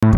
The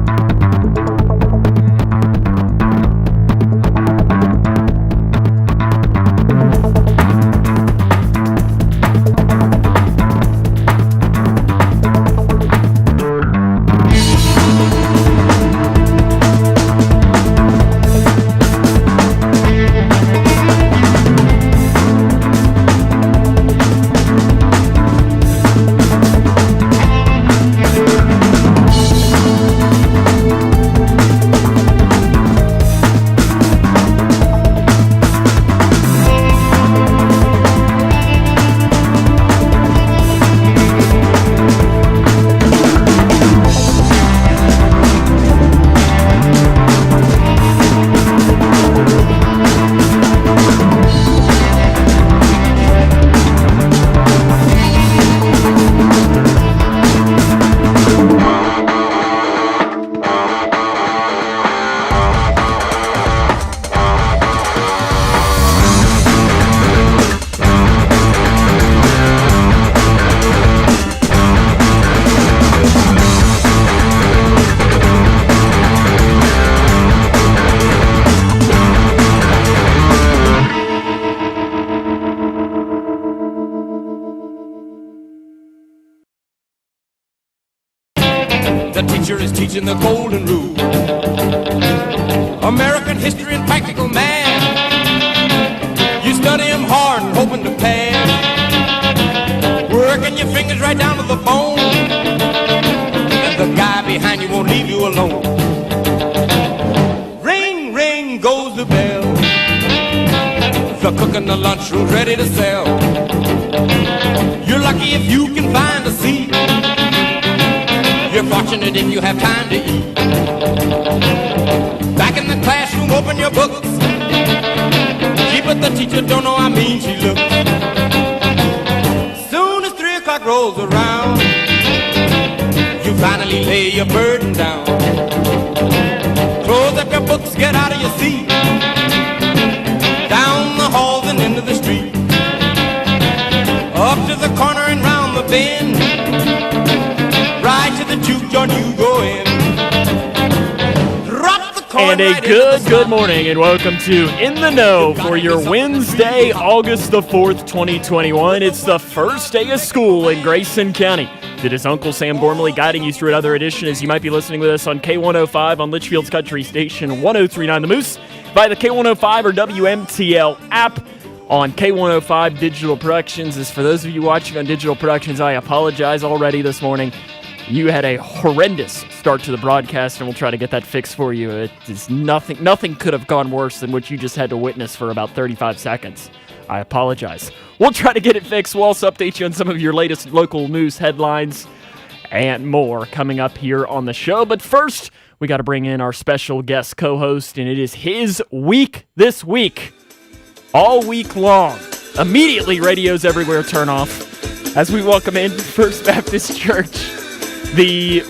teacher is teaching the golden rule. American history and practical math. You study them hard and hoping to pass. Working your fingers right down to the bone. And the guy behind you won't leave you alone. Ring, ring goes the bell. The cook in the lunchroom's ready to sell. You're lucky if you can find a seat. You're fortunate if you have time to eat. Back in the classroom, open your books. Gee, but the teacher don't know how mean she looks. Soon as 3 o'clock rolls around, you finally lay your burden down. Close up your books, get out of your seat. Down the halls and into the street. Up to the corner and round the bend. Right to the juke joint you go in. Drop the coin. And a good morning and welcome to In the Know for your Wednesday, August the 4th, 2021. It's the first day of school in Grayson County. It is Uncle Sam Gormley guiding you through another edition as you might be listening with us on K105 on Litchfield's Country Station 1039 The Moose, via the K105 or WMTL app. On K105 Digital Productions. As for those of you watching on Digital Productions, I apologize already this morning. You had a horrendous start to the broadcast, and we'll try to get that fixed for you. It is nothing could have gone worse than what you just had to witness for about 35 seconds. I apologize. We'll try to get it fixed. We'll also update you on some of your latest local news headlines and more coming up here on the show. But first, we got to bring in our special guest co-host, and it is his week this week. All week long. Immediately, radios everywhere turn off as we welcome in First Baptist Church, the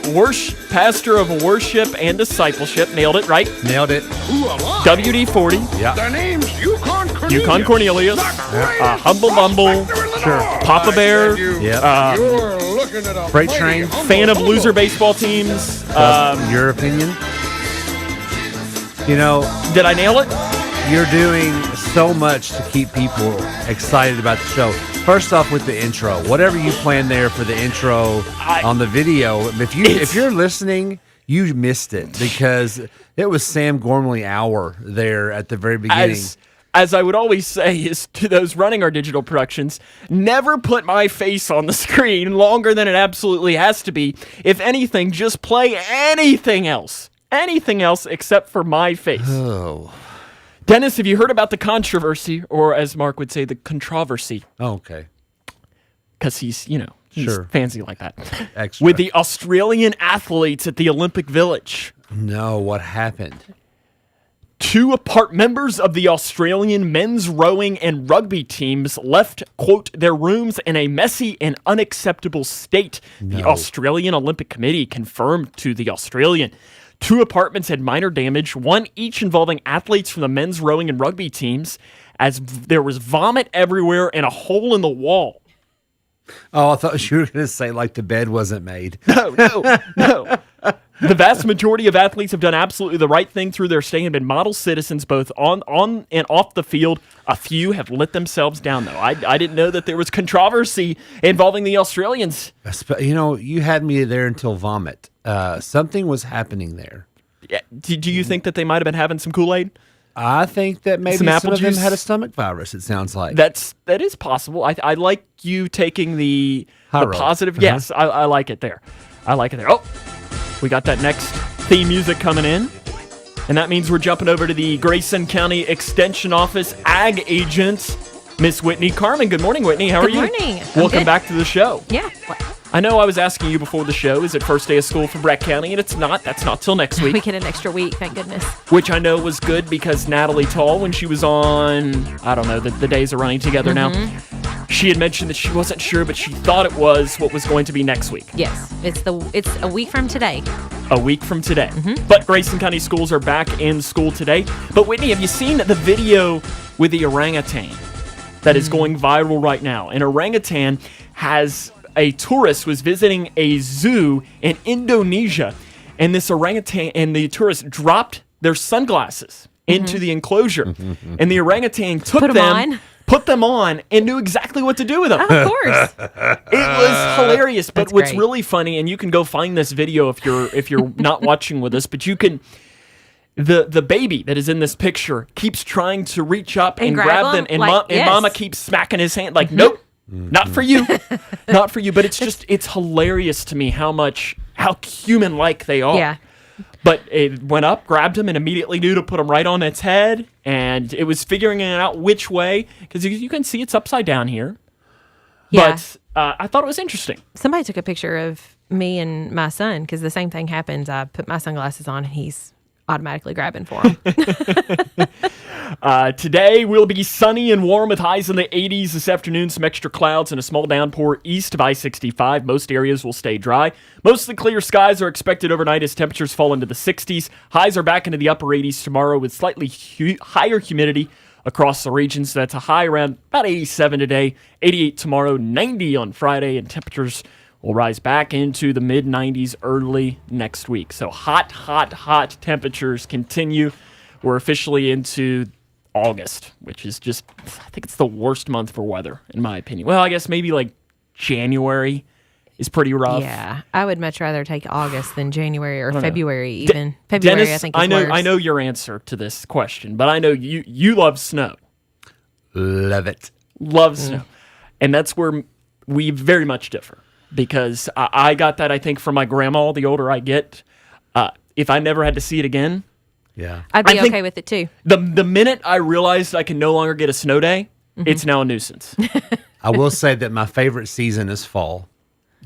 pastor of worship and discipleship. Nailed it, right? Nailed it. WD-40. Yeah. Their name's Yukon Cornelius. Humble Bumble. Sure. Papa Bear. Yeah. You're looking at a Freight train. Fan of loser baseball teams. Your opinion? You know, Did I nail it? you're doing so much to keep people excited about the show. First off, with the intro, whatever you plan there for the intro on the video, if you're listening, you missed it because it was Sam Gormley hour there at the very beginning. As I would always say is to those running our digital productions, never put my face on the screen longer than it absolutely has to be. If anything, just play anything else except for my face. Oh. Dennis, have you heard about the controversy, or as Mark would say, the controversy? Oh, okay. Because he's Sure. fancy like that. Extra. With the Australian athletes at the Olympic Village. No, what happened? 2 members of the Australian men's rowing and rugby teams left, quote, their rooms in a messy and unacceptable state. The No. Australian Olympic Committee confirmed to The Australian. 2 apartments had minor damage, one each involving athletes from the men's rowing and rugby teams, as there was vomit everywhere and a hole in the wall. Oh, I thought you were going to say like the bed wasn't made. No. The vast majority of athletes have done absolutely the right thing through their stay and been model citizens both on and off the field. A few have let themselves down, though. I didn't know that there was controversy involving the Australians. You know, you had me there until vomit. Something was happening there. Yeah. Do you think that they might have been having some Kool-Aid? I think that maybe Some some apple of them juice? had a stomach virus, it sounds like. That is possible. I like you taking the High road. positive. Uh-huh. Yes, I like it there. Oh, we got that next theme music coming in. And that means we're jumping over to the Grayson County Extension Office Ag Agent, Miss Whitney Carmen. Good morning, Whitney. How are you? Good morning. I'm Welcome good. back to the show. Yeah. I know I was asking you before the show, is it first day of school for Breck County? And it's not. That's not till next We week. get an extra week, thank goodness. Which I know was good because Natalie Tall, when she was on, I don't know, the days are running together now, she had mentioned that she wasn't sure, but she thought it was what was going to be next week. Yes, it's a week from today. A week from today. But Grayson County schools are back in school today. But Whitney, have you seen the video with the orangutan that is going viral right now? An orangutan a tourist was visiting a zoo in Indonesia, and this orangutan and the tourist dropped their sunglasses into the enclosure, and the orangutan took Put 'em on. put them on, and knew exactly what to do with them. Of course. It was hilarious. But That's what's great. really funny, and you can go find this video if you're not watching with us, but you can. The baby that is in this picture keeps trying to reach up and grab them, and, like, and yes. Mama keeps smacking his hand like, nope. Not for you. Not for you. But it's hilarious to me how human-like they are. Yeah. But it went up, grabbed him, and immediately knew to put him right on its head. And it was figuring it out which way, because you can see it's upside down here. Yeah. But I thought it was interesting. Somebody took a picture of me and my son because the same thing happens. I put my sunglasses on and he's automatically grabbing for them. Today will be sunny and warm with highs in the 80s. This afternoon, some extra clouds and a small downpour east of I-65. Most areas will stay dry. Mostly clear skies are expected overnight as temperatures fall into the 60s. Highs are back into the upper 80s tomorrow with slightly higher humidity across the region. So that's a high around about 87 today, 88 tomorrow, 90 on Friday, and temperatures will rise back into the mid-90s early next week. So hot temperatures continue. We're officially into August, which is just, I think it's the worst month for weather, in my opinion. Well, I guess maybe like January is pretty rough. Yeah. I would much rather take August than January or February even. February, Dennis, I think is worse. I know your answer to this question, but I know you love snow. Love it. Love snow. And that's where we very much differ. Because I got that, I think, from my grandma the older I get. If I never had to see it again, Yeah. I'd be I think- okay with it too. the minute I realized I can no longer get a snow day, it's now a nuisance. I will say that my favorite season is fall,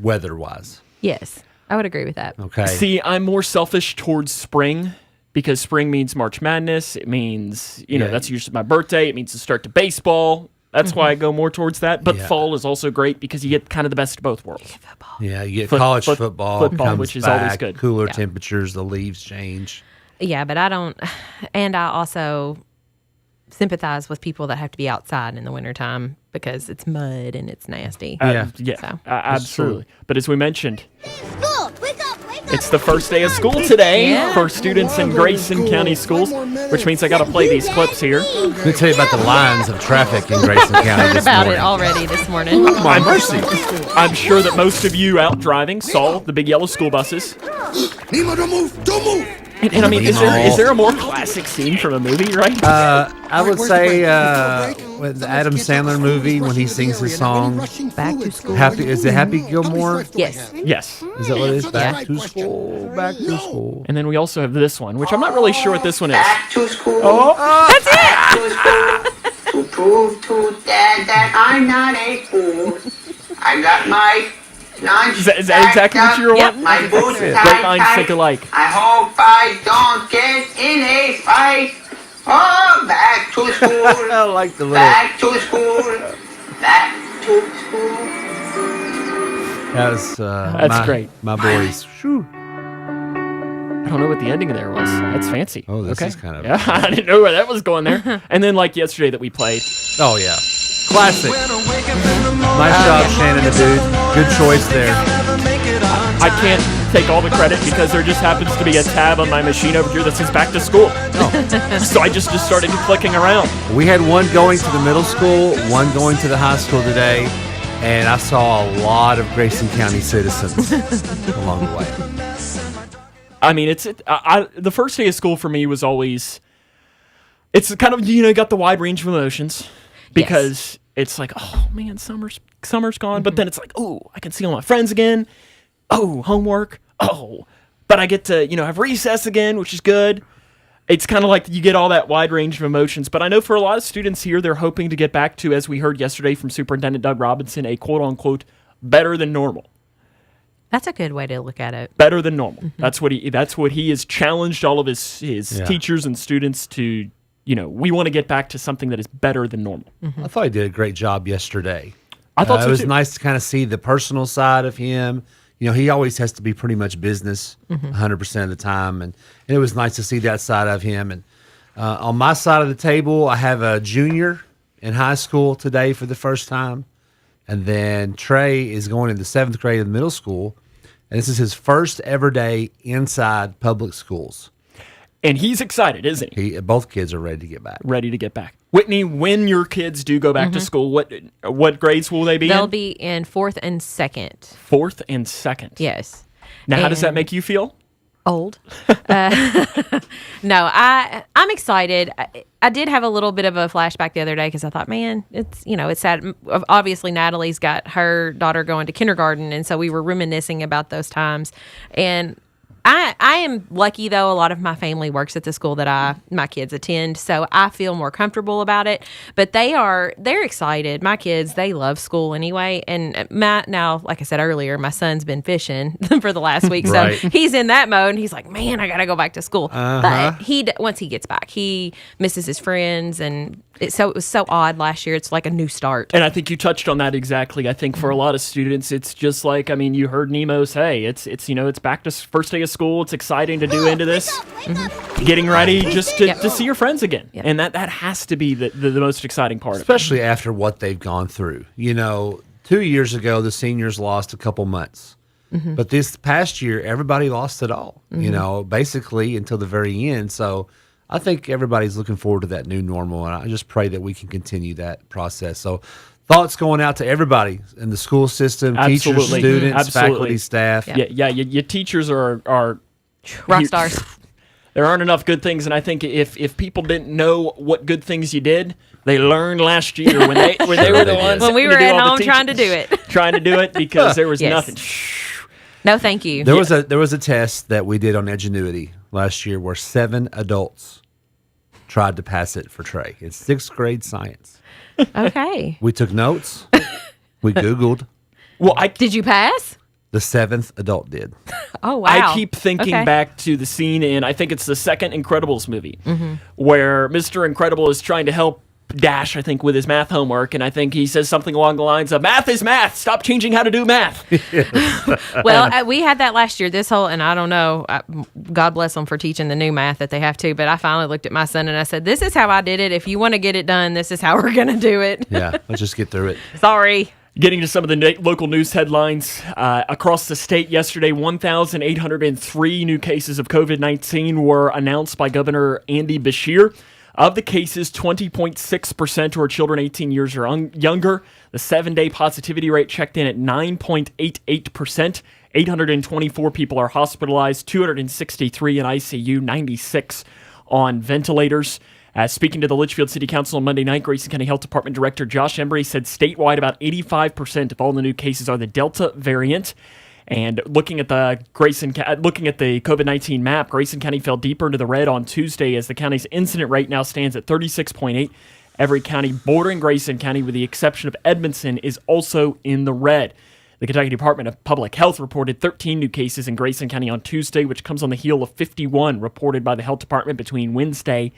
weather-wise. Yes. I would agree with that. Okay. See, I'm more selfish towards spring because spring means March Madness. It means, Yeah. that's usually my birthday. It means the start to baseball. That's why I go more towards that. But Yeah. fall is also great because you get kind of the best of both worlds. Yeah, you get Foot- college foot- football, football, comes which is back, always good. Cooler Yeah. temperatures, the leaves change. Yeah, but I don't, and I also sympathize with people that have to be outside in the wintertime because it's mud and it's nasty. Yeah. So. Absolutely. But as we mentioned, School, wake up, wake up. it's the first day of school today Yeah. for students in Grayson County schools, which means I got to play these clips here. Let me tell you about the lines of traffic in Grayson County Heard this about morning. it already this morning. My mercy. I'm sure that most of you out driving saw the big yellow school buses. Nemo, don't move, don't move. And I mean, is there a more classic scene from a movie, right? I would say with the Adam Sandler movie when he sings his song Back to school. Happy is it Happy Gilmore? Yes. Yes. Is that what it is? Back Yeah. to school, back to school. And then we also have this one, which I'm not really sure what this one is. Back to school. That's it. Back to school. To prove to Dad that I'm not a fool. I got my lunch. Is that exactly what you were Yep. wanting? My boots it. tied Great minds tight. think alike. I hope I don't get in a fight. Oh, back to I school. like the little. Back to school. Back to school. That's That's great. My boys. Shoo. I don't know what the ending there was. That's fancy. Oh, this okay. is kind of- Yeah, I didn't know where that was going there. And then like yesterday that we played, Oh yeah. Classic. Nice job, Shannon the Dude. Good choice there. I can't take all the credit because there just happens to be a tab on my machine over here that says back to school. So I just started clicking around. We had one going to the middle school, one going to the high school today, and I saw a lot of Grayson County citizens along the way. I mean, the first day of school for me was always, it's kind of, you got the wide range of emotions because it's like, oh man, summer's gone. But then it's like, oh, I can see all my friends again. Oh, homework. Oh, but I get to, have recess again, which is good. It's kind of like you get all that wide range of emotions. But I know for a lot of students here, they're hoping to get back to, as we heard yesterday from Superintendent Doug Robinson, a quote unquote better than normal. That's a good way to look at it. Better than normal. Mm-hmm. That's what he has challenged all of his teachers and students to, we want to get back to something that is better than normal. Mm-hmm. I thought he did a great job yesterday. I thought so it was too. nice to kind of see the personal side of him. He always has to be pretty much business 100% of the time. And it was nice to see that side of him. And on my side of the table, I have a junior in high school today for the first time. And then Trey is going into 7th grade in middle school. And this is his first ever day inside public schools. And he's excited, isn't he? Both kids are ready to get back. Ready to get back. Whitney, when your kids do go back to school, what grades will they be They'll in? be in 4th and 2nd. 4th and 2nd. Yes. Now, how does that make you feel? Old. No, I'm excited. I did have a little bit of a flashback the other day because I thought, man, it's sad. Obviously, Natalie's got her daughter going to kindergarten, and so we were reminiscing about those times. And I am lucky, though. A lot of my family works at the school that my kids attend, so I feel more comfortable about it. But they're excited. My kids, they love school anyway. And Matt, now, like I said earlier, my son's been fishing for the last week, Right. so he's in that mode. And he's like, man, I got to go back to school. But once he gets back, he misses his friends, and it was so odd last year. It's like a new start. And I think you touched on that exactly. I think for a lot of students, it's just like, you heard Nemo say, it's back to first day of school. It's exciting to do into this. Getting ready just to see your friends again. Yep. And that has to be the most exciting part Especially after what they've gone through. 2 years ago, the seniors lost a couple months. But this past year, everybody lost it all, basically until the very end. So I think everybody's looking forward to that new normal, and I just pray that we can continue that process. So thoughts going out to everybody in the school system, teachers, Absolutely. students, Absolutely. faculty, staff. Yeah, your teachers are Rock stars. There aren't enough good things, and I think if people didn't know what good things you did, they learned last year when they were the ones When we having were to do at all the home trying to do teaching. it. Trying to do it because there was Yes. nothing. No, thank you. There was a test that we did on Edgenuity last year where 7 adults tried to pass it for Trey. It's 6th grade science. Okay. We took notes. We Googled. Well, Did you pass? The 7th adult did. Oh, wow. I keep thinking Okay. back to the scene in, I think it's the second Incredibles movie, where Mr. Incredible is trying to help Dash, I think, with his math homework, and I think he says something along the lines of, math is math, stop changing how to do math. Well, we had that last year. And I don't know, God bless them for teaching the new math that they have to, but I finally looked at my son and I said, this is how I did it. If you want to get it done, this is how we're going to do it. Yeah, let's just get through it. Sorry. Getting to some of the local news headlines, across the state yesterday, 1,803 new cases of COVID-19 were announced by Governor Andy Beshear. Of the cases, 20.6% were children 18 years or younger. The 7-day positivity rate checked in at 9.88%. 824 people are hospitalized, 263 in ICU, 96 on ventilators. Speaking to the Litchfield City Council on Monday night, Grayson County Health Department Director Josh Embry said statewide about 85% of all the new cases are the Delta variant. And looking at the COVID-19 map, Grayson County fell deeper into the red on Tuesday as the county's incident rate now stands at 36.8. Every county bordering Grayson County, with the exception of Edmondson, is also in the red. The Kentucky Department of Public Health reported 13 new cases in Grayson County on Tuesday, which comes on the heel of 51 reported by the health department between Wednesday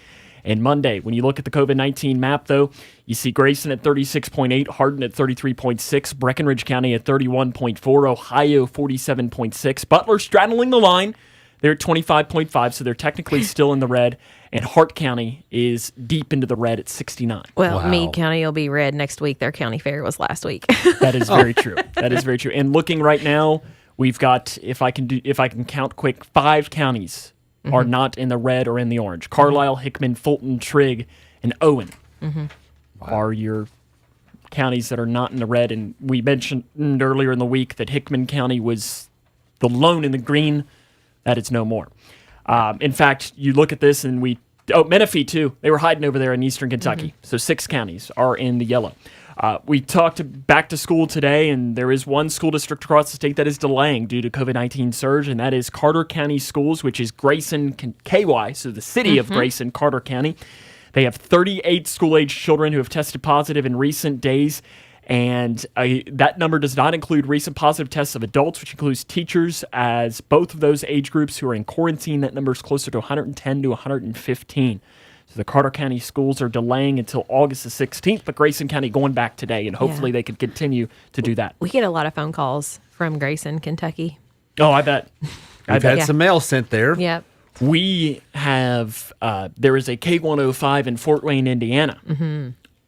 and Monday. When you look at the COVID-19 map, though, you see Grayson at 36.8, Hardin at 33.6, Breckenridge County at 31.4, Ohio 47.6, Butler straddling the line, They're at 25.5, so they're technically still in the red. And Hart County is deep into the red at 69. Well, Wow. Meade County will be red next week. Their county fair was last week. That is very true. That is very true. And looking right now, we've got, if I can count quick, 5 counties are not in the red or in the orange. Carlisle, Hickman, Fulton, Trigg, and Owen are your counties that are not in the red. And we mentioned earlier in the week that Hickman County was the lone in the green. That is no more. In fact, you look at this and Menifee too. They were hiding over there in eastern Kentucky. So 6 counties are in the yellow. We talked back to school today, and there is one school district across the state that is delaying due to COVID-19 surge, and that is Carter County Schools, which is Grayson, KY, so the city of Grayson, Carter County. They have 38 school-age children who have tested positive in recent days, and that number does not include recent positive tests of adults, which includes teachers, as both of those age groups who are in quarantine. That number is closer to 110 to 115. So the Carter County schools are delaying until August the 16th, but Grayson County going back today, and hopefully they can continue to do that. We get a lot of phone calls from Grayson, Kentucky. Oh, I bet. I've had some mail sent there. Yep. We have, there is a K105 in Fort Wayne, Indiana,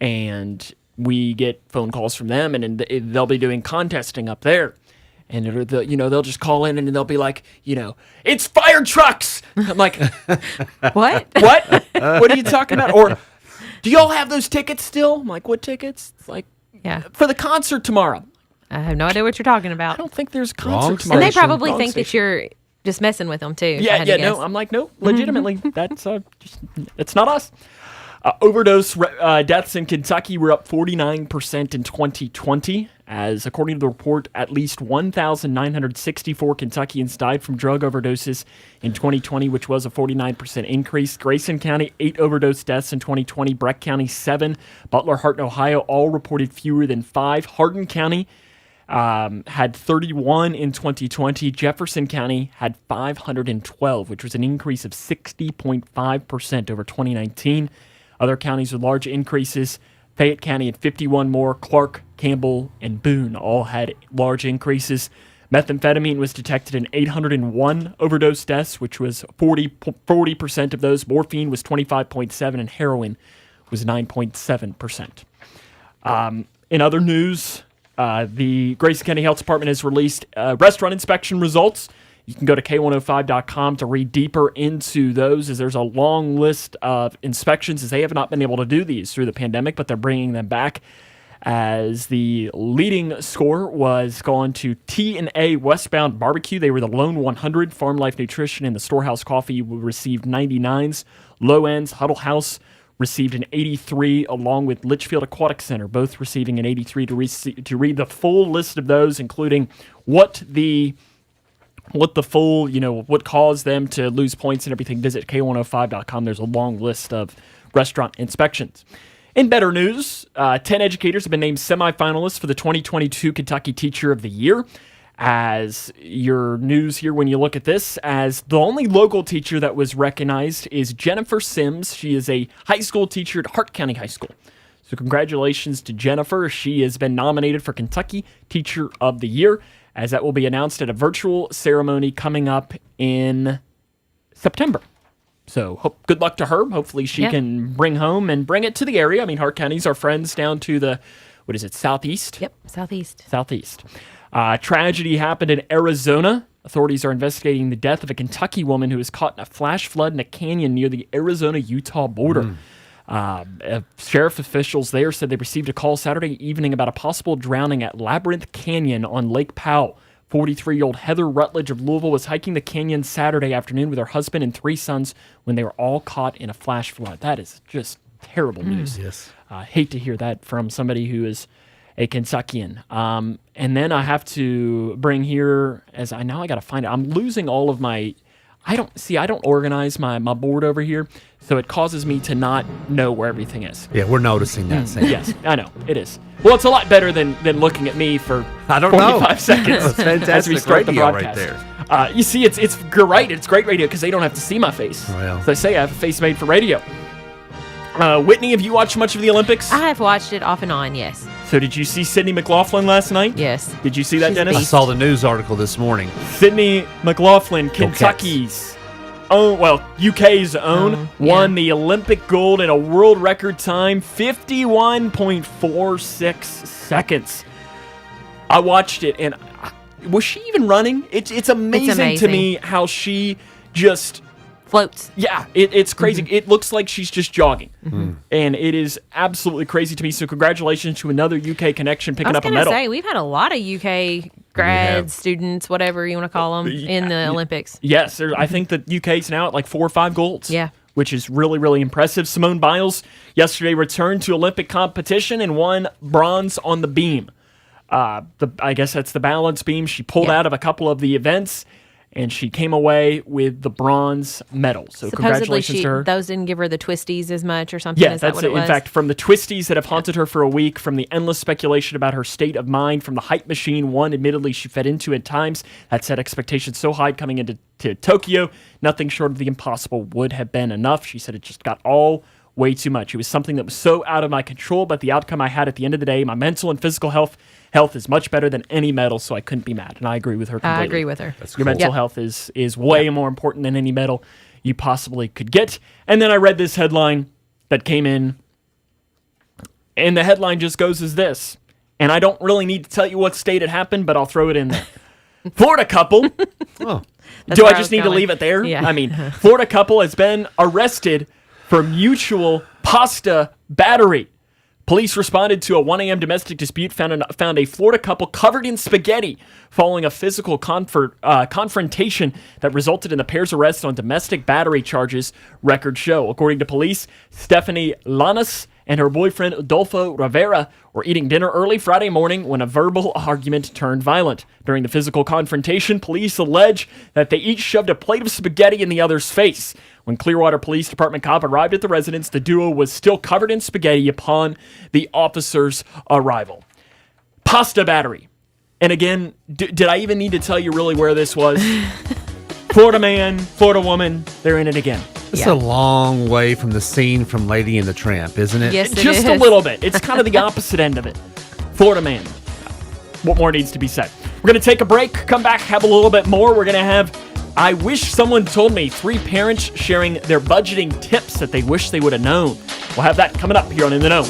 and we get phone calls from them, and they'll be doing contesting up there. And they'll just call in and they'll be like, it's fire trucks. I'm like, What? what? What are you talking about? Or do y'all have those tickets still? I'm like, what tickets? It's like, Yeah. for the concert tomorrow. I have no idea what you're talking I about. don't think there's a Wrong concert tomorrow. And they station. probably Wrong think that station. you're just messing with them too. if I Yeah, had to guess. no. I'm like, no, legitimately, that's it's not us. Overdose deaths in Kentucky were up 49% in 2020, as according to the report, at least 1,964 Kentuckians died from drug overdoses in 2020, which was a 49% increase. Grayson County, 8 overdose deaths in 2020. Breck County, 7. Butler, Hart, and Ohio all reported fewer than 5. Hardin County had 31 in 2020. Jefferson County had 512, which was an increase of 60.5% over 2019. Other counties with large increases, Fayette County had 51 more. Clark, Campbell, and Boone all had large increases. Methamphetamine was detected in 801 overdose deaths, which was 40% of those. Morphine was 25.7%, and heroin was 9.7%. In other news, the Grayson County Health Department has released restaurant inspection results. You can go to K105.com to read deeper into those, as there's a long list of inspections, as they have not been able to do these through the pandemic, but they're bringing them back. As the leading score was gone to T&A Westbound Barbecue. They were the lone 100. Farm Life Nutrition and the Storehouse Coffee received 99s. Low Ends, Huddle House received an 83, along with Litchfield Aquatic Center, both receiving an 83. To read the full list of those, including what caused them to lose points and everything, visit K105.com. There's a long list of restaurant inspections. In better news, 10 educators have been named semifinalists for the 2022 Kentucky Teacher of the Year. As your news here, when you look at this, as the only local teacher that was recognized is Jennifer Sims. She is a high school teacher at Hart County High School. So congratulations to Jennifer. She has been nominated for Kentucky Teacher of the Year, as that will be announced at a virtual ceremony coming up in September. So good luck to her. Hopefully she can bring home and bring it to the area. I mean, Hart County's our friends down to the, southeast? Yep, southeast. Southeast. Tragedy happened in Arizona. Authorities are investigating the death of a Kentucky woman who was caught in a flash flood in a canyon near the Arizona-Utah border. Sheriff officials there said they received a call Saturday evening about a possible drowning at Labyrinth Canyon on Lake Powell. 43-year-old Heather Rutledge of Louisville was hiking the canyon Saturday afternoon with her husband and 3 sons when they were all caught in a flash flood. That is just terrible news. Yes. Hate to hear that from somebody who is a Kentuckian. And then I have to bring here, as I got to find it. I'm losing all of my... I don't organize my board over here, so it causes me to not know where everything is. Yeah, we're noticing that. Sam. Yes, I know. It is. Well, it's a lot better than looking at me for 45 seconds That's as we fantastic start the radio broadcast. right there. You see, you're right. It's great radio because they don't have to see my face. Well. As I say, I have a face made for radio. Whitney, have you watched much of the Olympics? I have watched it off and on, yes. So did you see Sydney McLaughlin last night? Yes. Did you see that, She's a Dennis? I saw the news article this morning. Sydney McLaughlin, Kentucky's UK's own, won the Olympic gold in a world record time, 51.46 seconds. I watched it, and was she even running? It's amazing to me how she just floats. Yeah, it's crazy. It looks like she's just jogging. And it is absolutely crazy to me. So congratulations to another UK connection picking up a medal. I was going to say, we've had a lot of UK grads, students, whatever you want to call them, in the Olympics. Yes, I think the UK's now at like 4 or 5 golds. Yeah. Which is really, really impressive. Simone Biles yesterday returned to Olympic competition and won bronze on the beam. I guess that's the balance beam. She pulled out of a couple of the events, and she came away with the bronze medal. So congratulations to her. Those didn't give her the twisties as much or something. Yeah, Is that that's what it. it was? In fact, from the twisties that have haunted her for a week, from the endless speculation about her state of mind, from the hype machine one admittedly she fed into at times that set expectations so high coming into Tokyo, nothing short of the impossible would have been enough. She said it just got all way too much. It was something that was so out of my control, but the outcome I had at the end of the day, my mental and physical health is much better than any medal, so I couldn't be mad. And I agree with her completely. I agree with her. Your mental health is way more important than any medal you possibly could get. And then I read this headline that came in, and the headline just goes as this. And I don't really need to tell you what state it happened, but I'll throw it in there. Florida couple. Do I just need to leave it there? Yeah. I mean, Florida couple has been arrested for mutual pasta battery. Police responded to a 1 a.m. domestic dispute, found a Florida couple covered in spaghetti following a physical confrontation that resulted in the pair's arrest on domestic battery charges, records show. According to police, Stephanie Lanas and her boyfriend Adolfo Rivera were eating dinner early Friday morning when a verbal argument turned violent. During the physical confrontation, police allege that they each shoved a plate of spaghetti in the other's face. When Clearwater Police Department cop arrived at the residence, the duo was still covered in spaghetti upon the officer's arrival. Pasta battery. And again, did I even need to tell you really where this was? Florida man, Florida woman, they're in it again. It's a long way from the scene from Lady and the Tramp, isn't it? Yes, it Just is. a little bit. It's kind of the opposite end of it. Florida man. What more needs to be said? We're going to take a break, come back, have a little bit more. We're going to have I wish someone told me 3 parents sharing their budgeting tips that they wish they would have known. We'll have that coming up here on In the Know.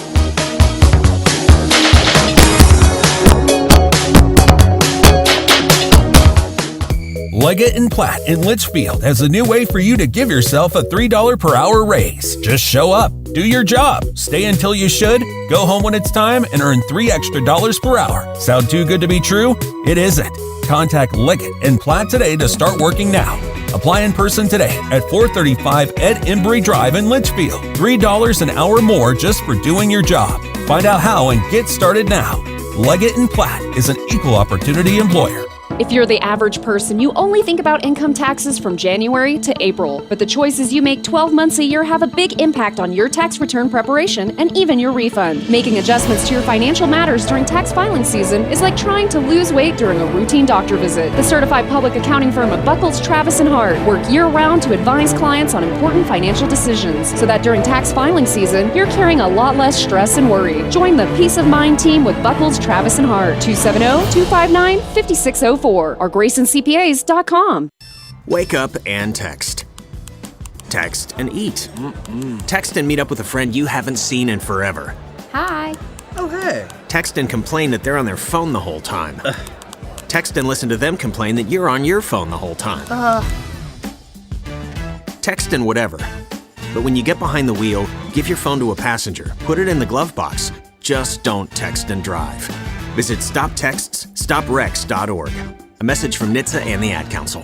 Leggett & Platt in Litchfield has a new way for you to give yourself a $3 per hour raise. Just show up, do your job, stay until you should, go home when it's time, and earn $3 extra per hour. Sound too good to be true? It isn't. Contact Leggett & Platt today to start working now. Apply in person today at 435 Ed Embry Drive in Litchfield. $3 an hour more just for doing your job. Find out how and get started now. Leggett & Platt is an equal opportunity employer. If you're the average person, you only think about income taxes from January to April. But the choices you make 12 months a year have a big impact on your tax return preparation and even your refund. Making adjustments to your financial matters during tax filing season is like trying to lose weight during a routine doctor visit. The certified public accounting firm of Buckles, Travis & Hart work year-round to advise clients on important financial decisions so that during tax filing season, you're carrying a lot less stress and worry. Join the Peace of Mind team with Buckles, Travis & Hart, 270-259-5604. Or GraysonCPAs.com. Wake up and text. Text and eat. Text and meet up with a friend you haven't seen in forever. Hi. Oh, hey. Text and complain that they're on their phone the whole time. Text and listen to them complain that you're on your phone the whole time. Text and whatever. But when you get behind the wheel, give your phone to a passenger. Put it in the glove box. Just don't text and drive. Visit StopTextsStopWrecks.org. A message from NHTSA and the Ad Council.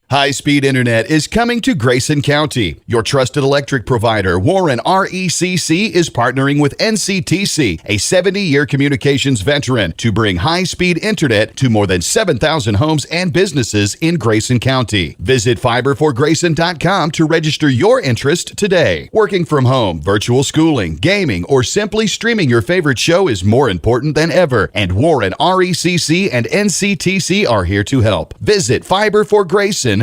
High-speed internet is coming to Grayson County. Your trusted electric provider, Warren RECC, is partnering with NCTC, a 70-year communications veteran, to bring high-speed internet to more than 7,000 homes and businesses in Grayson County. Visit fiberforgrayson.com to register your interest today. Working from home, virtual schooling, gaming, or simply streaming your favorite show is more important than ever, and Warren RECC and NCTC are here to help. Visit fiberforgrayson.com.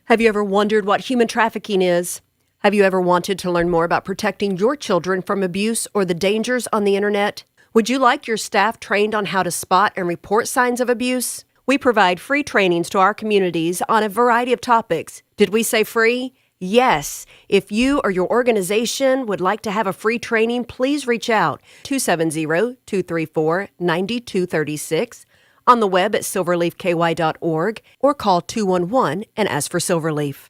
Have you ever wondered what human trafficking is? Have you ever wanted to learn more about protecting your children from abuse or the dangers on the internet? Would you like your staff trained on how to spot and report signs of abuse? We provide free trainings to our communities on a variety of topics. Did we say free? Yes. If you or your organization would like to have a free training, please reach out 270-234-9236 on the web at silverleafky.org or call 211 and ask for Silverleaf.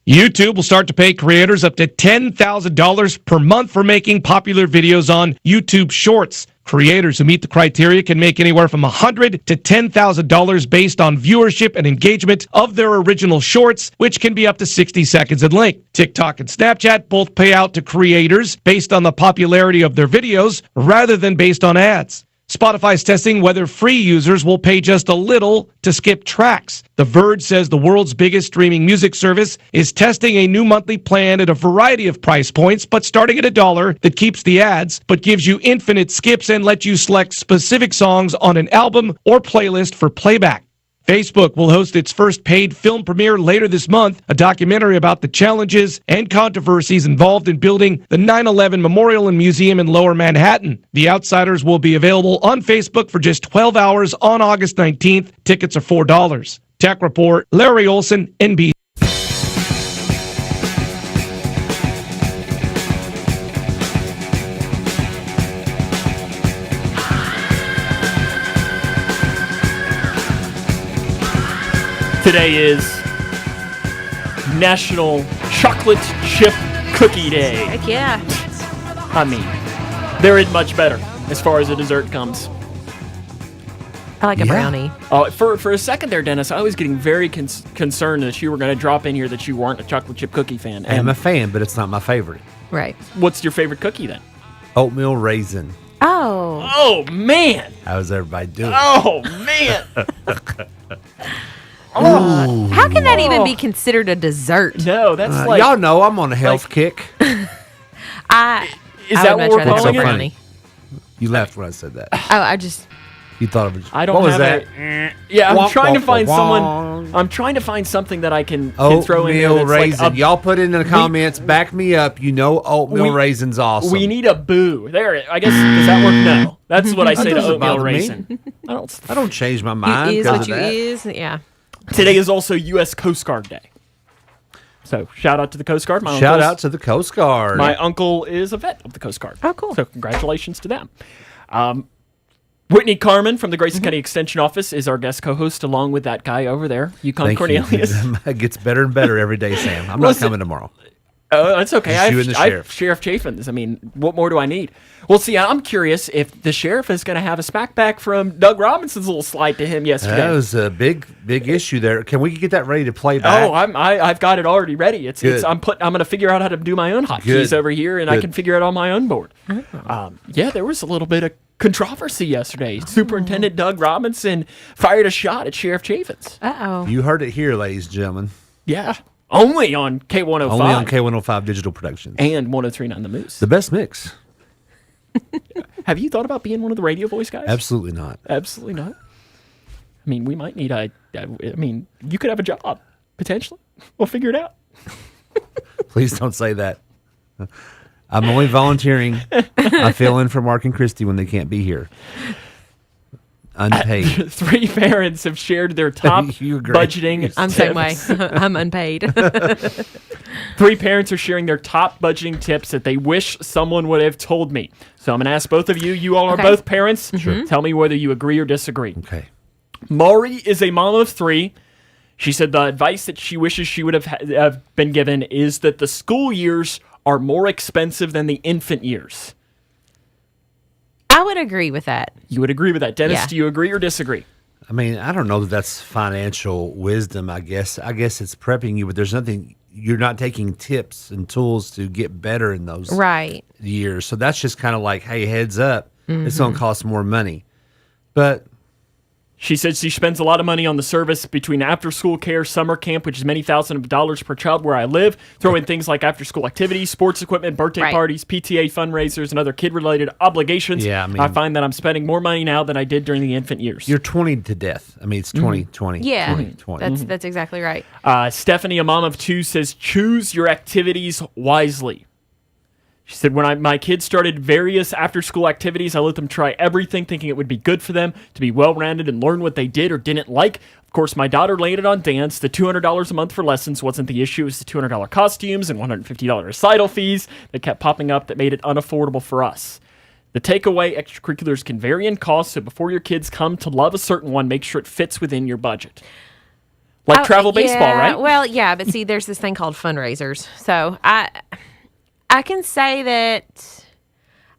YouTube will start to pay creators up to $10,000 per month for making popular videos on YouTube Shorts. Creators who meet the criteria can make anywhere from $100 to $10,000 based on viewership and engagement of their original shorts, which can be up to 60 seconds in length. TikTok and Snapchat both pay out to creators based on the popularity of their videos rather than based on ads. Spotify's testing whether free users will pay just a little to skip tracks. The Verge says the world's biggest streaming music service is testing a new monthly plan at a variety of price points, but starting at $1 that keeps the ads, but gives you infinite skips and lets you select specific songs on an album or playlist for playback. Facebook will host its first paid film premiere later this month, a documentary about the challenges and controversies involved in building the 9/11 Memorial and Museum in Lower Manhattan. The Outsiders will be available on Facebook for just 12 hours on August 19th. Tickets are $4. Tech Report, Larry Olson, NBC. Today is National Chocolate Chip Cookie Day. Heck yeah. I mean, there isn't much better as far as a dessert comes. I like a brownie. Oh, for a second there, Dennis, I was getting very concerned that you were going to drop in here that you weren't a chocolate chip cookie fan. I'm a fan, but it's not my favorite. Right. What's your favorite cookie then? Oatmeal raisin. Oh. Oh, man. How's everybody doing? Oh, man. How can that even be considered a dessert? No, that's like... Y'all know I'm on a health kick. Is that what we're calling it? Funny. You laughed when I said that. Oh, I just... You thought of it. I don't what was have that? Yeah, I'm trying to find someone... I'm trying to find something that I can throw in there Oatmeal that's raisin. like Y'all put it in the comments. Back me up. You know oatmeal raisin's awesome. We need a boo. There, I guess, does that work? No. That's what I say to oatmeal raisin. I don't change my mind. You is what you is. Yeah. Today is also U.S. Coast Guard Day. So, shout out to the Coast Guard. Shout out to the Coast Guard. My uncle is a vet of the Coast Guard. Oh, cool. So, congratulations to them. Whitney Carmen from the Grayson County Extension Office is our guest co-host, along with that guy over there, Yukon Cornelius. It gets better and better every day, Sam. I'm not coming tomorrow. Oh, that's okay. Just you and the sheriff. Sheriff Chaffins. I mean, what more do I need? Well, see, I'm curious if the sheriff is going to have a smack back from Doug Robinson's little slight to him yesterday. That was a big issue there. Can we get that ready to play back? Oh, I've got it already ready. I'm going to figure out how to do my own hotkeys over here, and I can figure it on my own board. Yeah, there was a little bit of controversy yesterday. Superintendent Doug Robinson fired a shot at Sheriff Chaffins. Uh-oh. You heard it here, ladies and gentlemen. Yeah. Only on K105. Only on K105 Digital Productions. And 103.9 The Moose. The best mix. Have you thought about being one of the radio voice guys? Absolutely not. Absolutely not. I mean, we might need you could have a job, potentially. We'll figure it out. Please don't say that. I'm only volunteering. I fill in for Mark and Christy when they can't be here. Unpaid. 3 parents have shared their top budgeting. I'm the same way. I'm unpaid. 3 parents are sharing their top budgeting tips that they wish someone would have told me. So I'm going to ask both of you. You all are both parents. Sure. Tell me whether you agree or disagree. Okay. Maury is a mom of 3. She said the advice that she wishes she would have been given is that the school years are more expensive than the infant years. I would agree with that. You would agree with that. Dennis, Yeah. do you agree or disagree? I mean, I don't know that that's financial wisdom, I guess. I guess it's prepping you, but there's nothing, you're not taking tips and tools to get better in those years. So that's just kind of like, hey, heads up, it's going to cost more money. But she said she spends a lot of money on the service between after-school care, summer camp, which is many thousands of dollars per child where I live, throw in things like after-school activities, sports equipment, birthday parties, PTA fundraisers, and other kid-related obligations. Yeah, I mean, I find that I'm spending more money now than I did during the infant years. You're 20 to death. I mean, it's 20. Yeah, 20. that's exactly right. Stephanie, a mom of 2, says choose your activities wisely. She said, when my kids started various after-school activities, I let them try everything, thinking it would be good for them to be well-rounded and learn what they did or didn't like. Of course, my daughter landed on dance. The $200 a month for lessons wasn't the issue. It was the $200 costumes and $150 recital fees that kept popping up that made it unaffordable for us. The takeaway, extracurriculars can vary in cost, so before your kids come to love a certain one, make sure it fits within your budget. Like travel baseball, right? Well, yeah, but see, there's this thing called fundraisers. So I can say that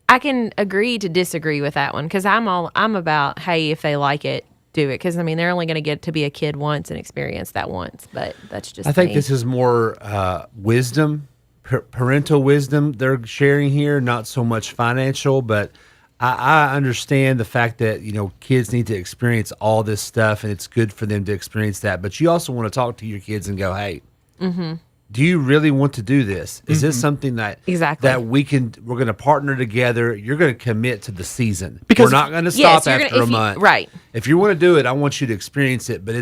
I can agree to disagree with that one because I'm about, hey, if they like it, do it. Because, I mean, they're only going to get to be a kid once and experience that once. But that's just I think me. this is more wisdom, parental wisdom they're sharing here, not so much financial. But I understand the fact that, kids need to experience all this stuff and it's good for them to experience that. But you also want to talk to your kids and go, hey, do you really want to do this? Is this something that that we're going to partner together? You're going to commit to the season because we're not going to stop after a month. Right. If you want to do it, I want you to experience it, but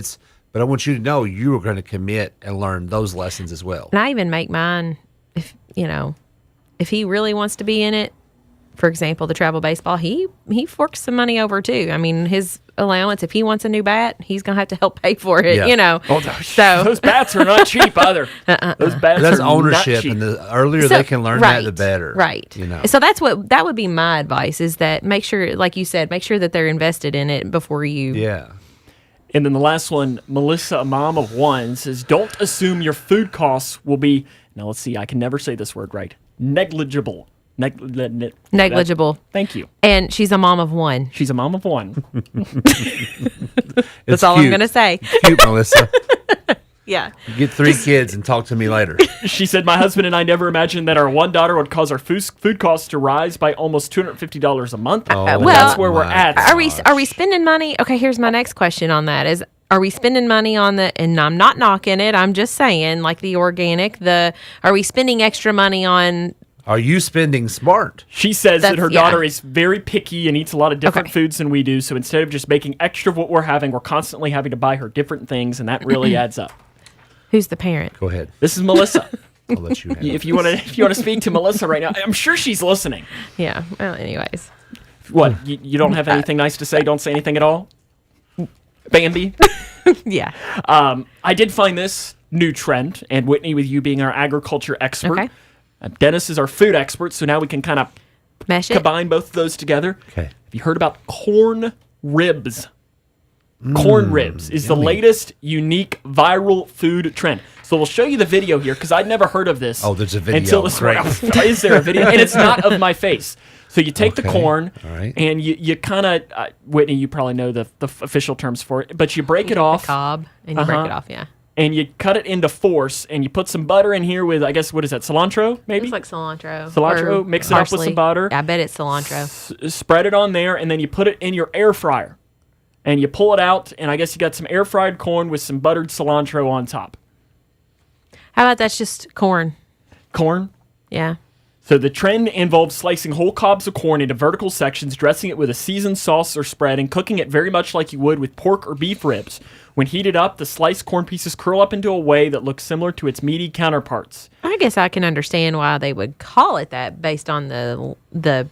I want you to know you are going to commit and learn those lessons as well. And I even make mine if he really wants to be in it. For example, the travel baseball, he forks some money over too. I mean, his allowance, if he wants a new bat, he's gonna have to help pay for it. So those bats are not cheap either. Those bats That's are ownership, not cheap. and the earlier they can learn that, the better. Right. So that would be my advice: is that make sure, like you said, make sure that they're invested in it before you. Yeah. And then the last one, Melissa, a mom of one, says, "Don't assume your food costs will be." Now let's see, I can never say this word right. Negligible. Negligible. Thank you. And she's a mom of one. She's a mom of one. That's all I'm going to say. It's cute, Melissa. Yeah. Get 3 kids and talk to me later. She said, my husband and I never imagined that our one daughter would cause our food costs to rise by almost $250 a month. Well, that's where we're at. Are we spending money? Okay, here's my next question on that is, are we spending money on and I'm not knocking it, I'm just saying, like the organic, are we spending extra money on... Are you spending smart? She says that her daughter is very picky and eats a lot of different foods than we do. So instead of just making extra of what we're having, we're constantly having to buy her different things, and that really adds up. Who's the parent? Go ahead. This is Melissa. I'll let you if you want to speak to Melissa right now, I'm sure she's listening. Yeah. Well, anyways. What? You don't have anything nice to say? Don't say anything at all? Bambi? Yeah. I did find this new trend, and Whitney, with you being our agriculture expert. Okay. Dennis is our food expert, so now we can kind of combine both of those together. Okay. Have you heard about corn ribs? Corn ribs is the latest unique viral food trend. So we'll show you the video here because I'd never heard of this. Oh, there's a video. Until this Great. Is there a video? And it's not of my face. So you take the corn right. and you kind of, Whitney, you probably know the official terms for it, but you break it off. The cob, and you break it off, yeah. And you cut it into fours, and you put some butter in here with, I guess, what is that, cilantro, maybe? It's like cilantro. Cilantro, mix it up with some butter. Yeah, I bet it's cilantro. Spread it on there, and then you put it in your air fryer. And you pull it out, and I guess you got some air-fried corn with some buttered cilantro on top. How about that's just corn? Corn? Yeah. So the trend involves slicing whole cobs of corn into vertical sections, dressing it with a seasoned sauce or spread, and cooking it very much like you would with pork or beef ribs. When heated up, the sliced corn pieces curl up into a way that looks similar to its meaty counterparts. I guess I can understand why they would call it that based on the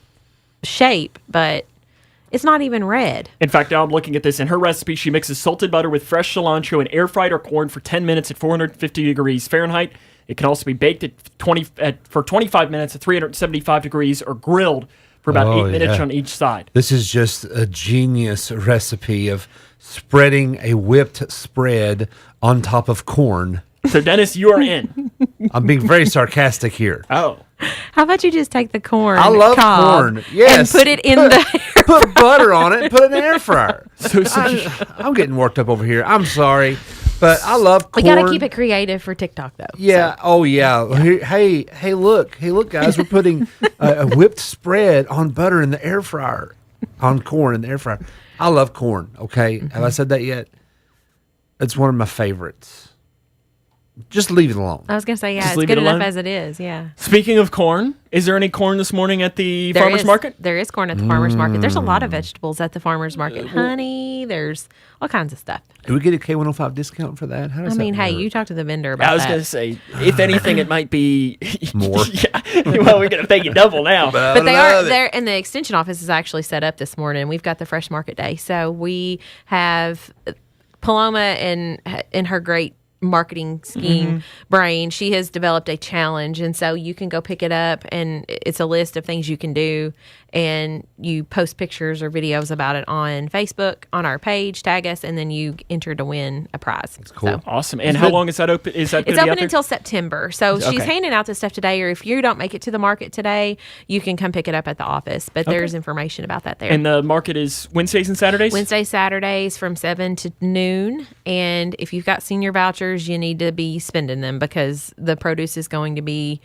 shape, but it's not even red. In fact, now I'm looking at this. In her recipe, she mixes salted butter with fresh cilantro and air-fried her corn for 10 minutes at 450 degrees Fahrenheit. It can also be baked for 25 minutes at 375 degrees or grilled for about 8 minutes on each side. This is just a genius recipe of spreading a whipped spread on top of corn. So, Dennis, you are in. I'm being very sarcastic here. Oh. How about you just take the corn? I love corn. Yes. And put it in the put butter on it and put it in the air fryer. I'm getting worked up over here. I'm sorry. But I love corn. We got to keep it creative for TikTok, though. Yeah. So. Oh, yeah. Here, hey, look, guys. We're putting a whipped spread on butter in the air fryer, on corn in the air fryer. I love corn. Okay. Mm-hmm. Have I said that yet? It's one of my favorites. Just leave it alone. I was gonna say, yeah, Just it's leave good it enough alone? as it is. Yeah. Speaking of corn, is there any corn this morning at the farmer's market? There is corn at the farmer's market. There's a lot of vegetables at the farmer's market. Honey, there's all kinds of stuff. Do we get a K105 discount for that? How does I mean, that hey, work? you talk to the vendor about that. I was going to say, if anything, it might be More. yeah. Well, we're going to pay you double now. But they are there, and the extension office is actually set up this morning. We've got the fresh market day, so we have Paloma and in her great marketing scheme brain, she has developed a challenge, and so you can go pick it up, and it's a list of things you can do, and you post pictures or videos about it on Facebook on our page, tag us, and then you enter to win a prize. It's cool. Awesome. And how long is that open? Is that It's gonna be out open there? until September. So she's Okay. handing out the stuff today, or if you don't make it to the market today, you can come pick it up at the office. But there's information about that there. And the market is Wednesdays and Saturdays? Wednesday, Saturdays from 7 to noon. And if you've got senior vouchers, you need to be spending them because the produce is going to be,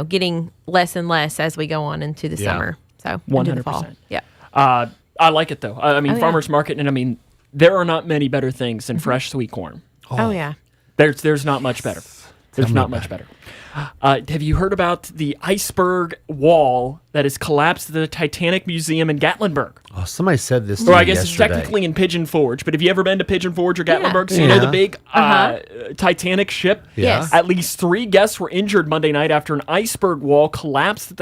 getting less and less as we go on into the summer. So into the fall. 100%. Yeah. I like it, though. I mean, Oh, yeah. farmer's market, and I mean, there are not many better things than fresh sweet corn. Oh, yeah. There's not much better. There's not much better. Have you heard about the iceberg wall that has collapsed at the Titanic Museum in Gatlinburg? Oh, somebody said this to Or me I guess yesterday. it's technically in Pigeon Forge, but have you ever been to Pigeon Forge or Gatlinburg? So you Yeah. know the big Titanic ship? Yes. At least 3 guests were injured Monday night after an iceberg wall collapsed at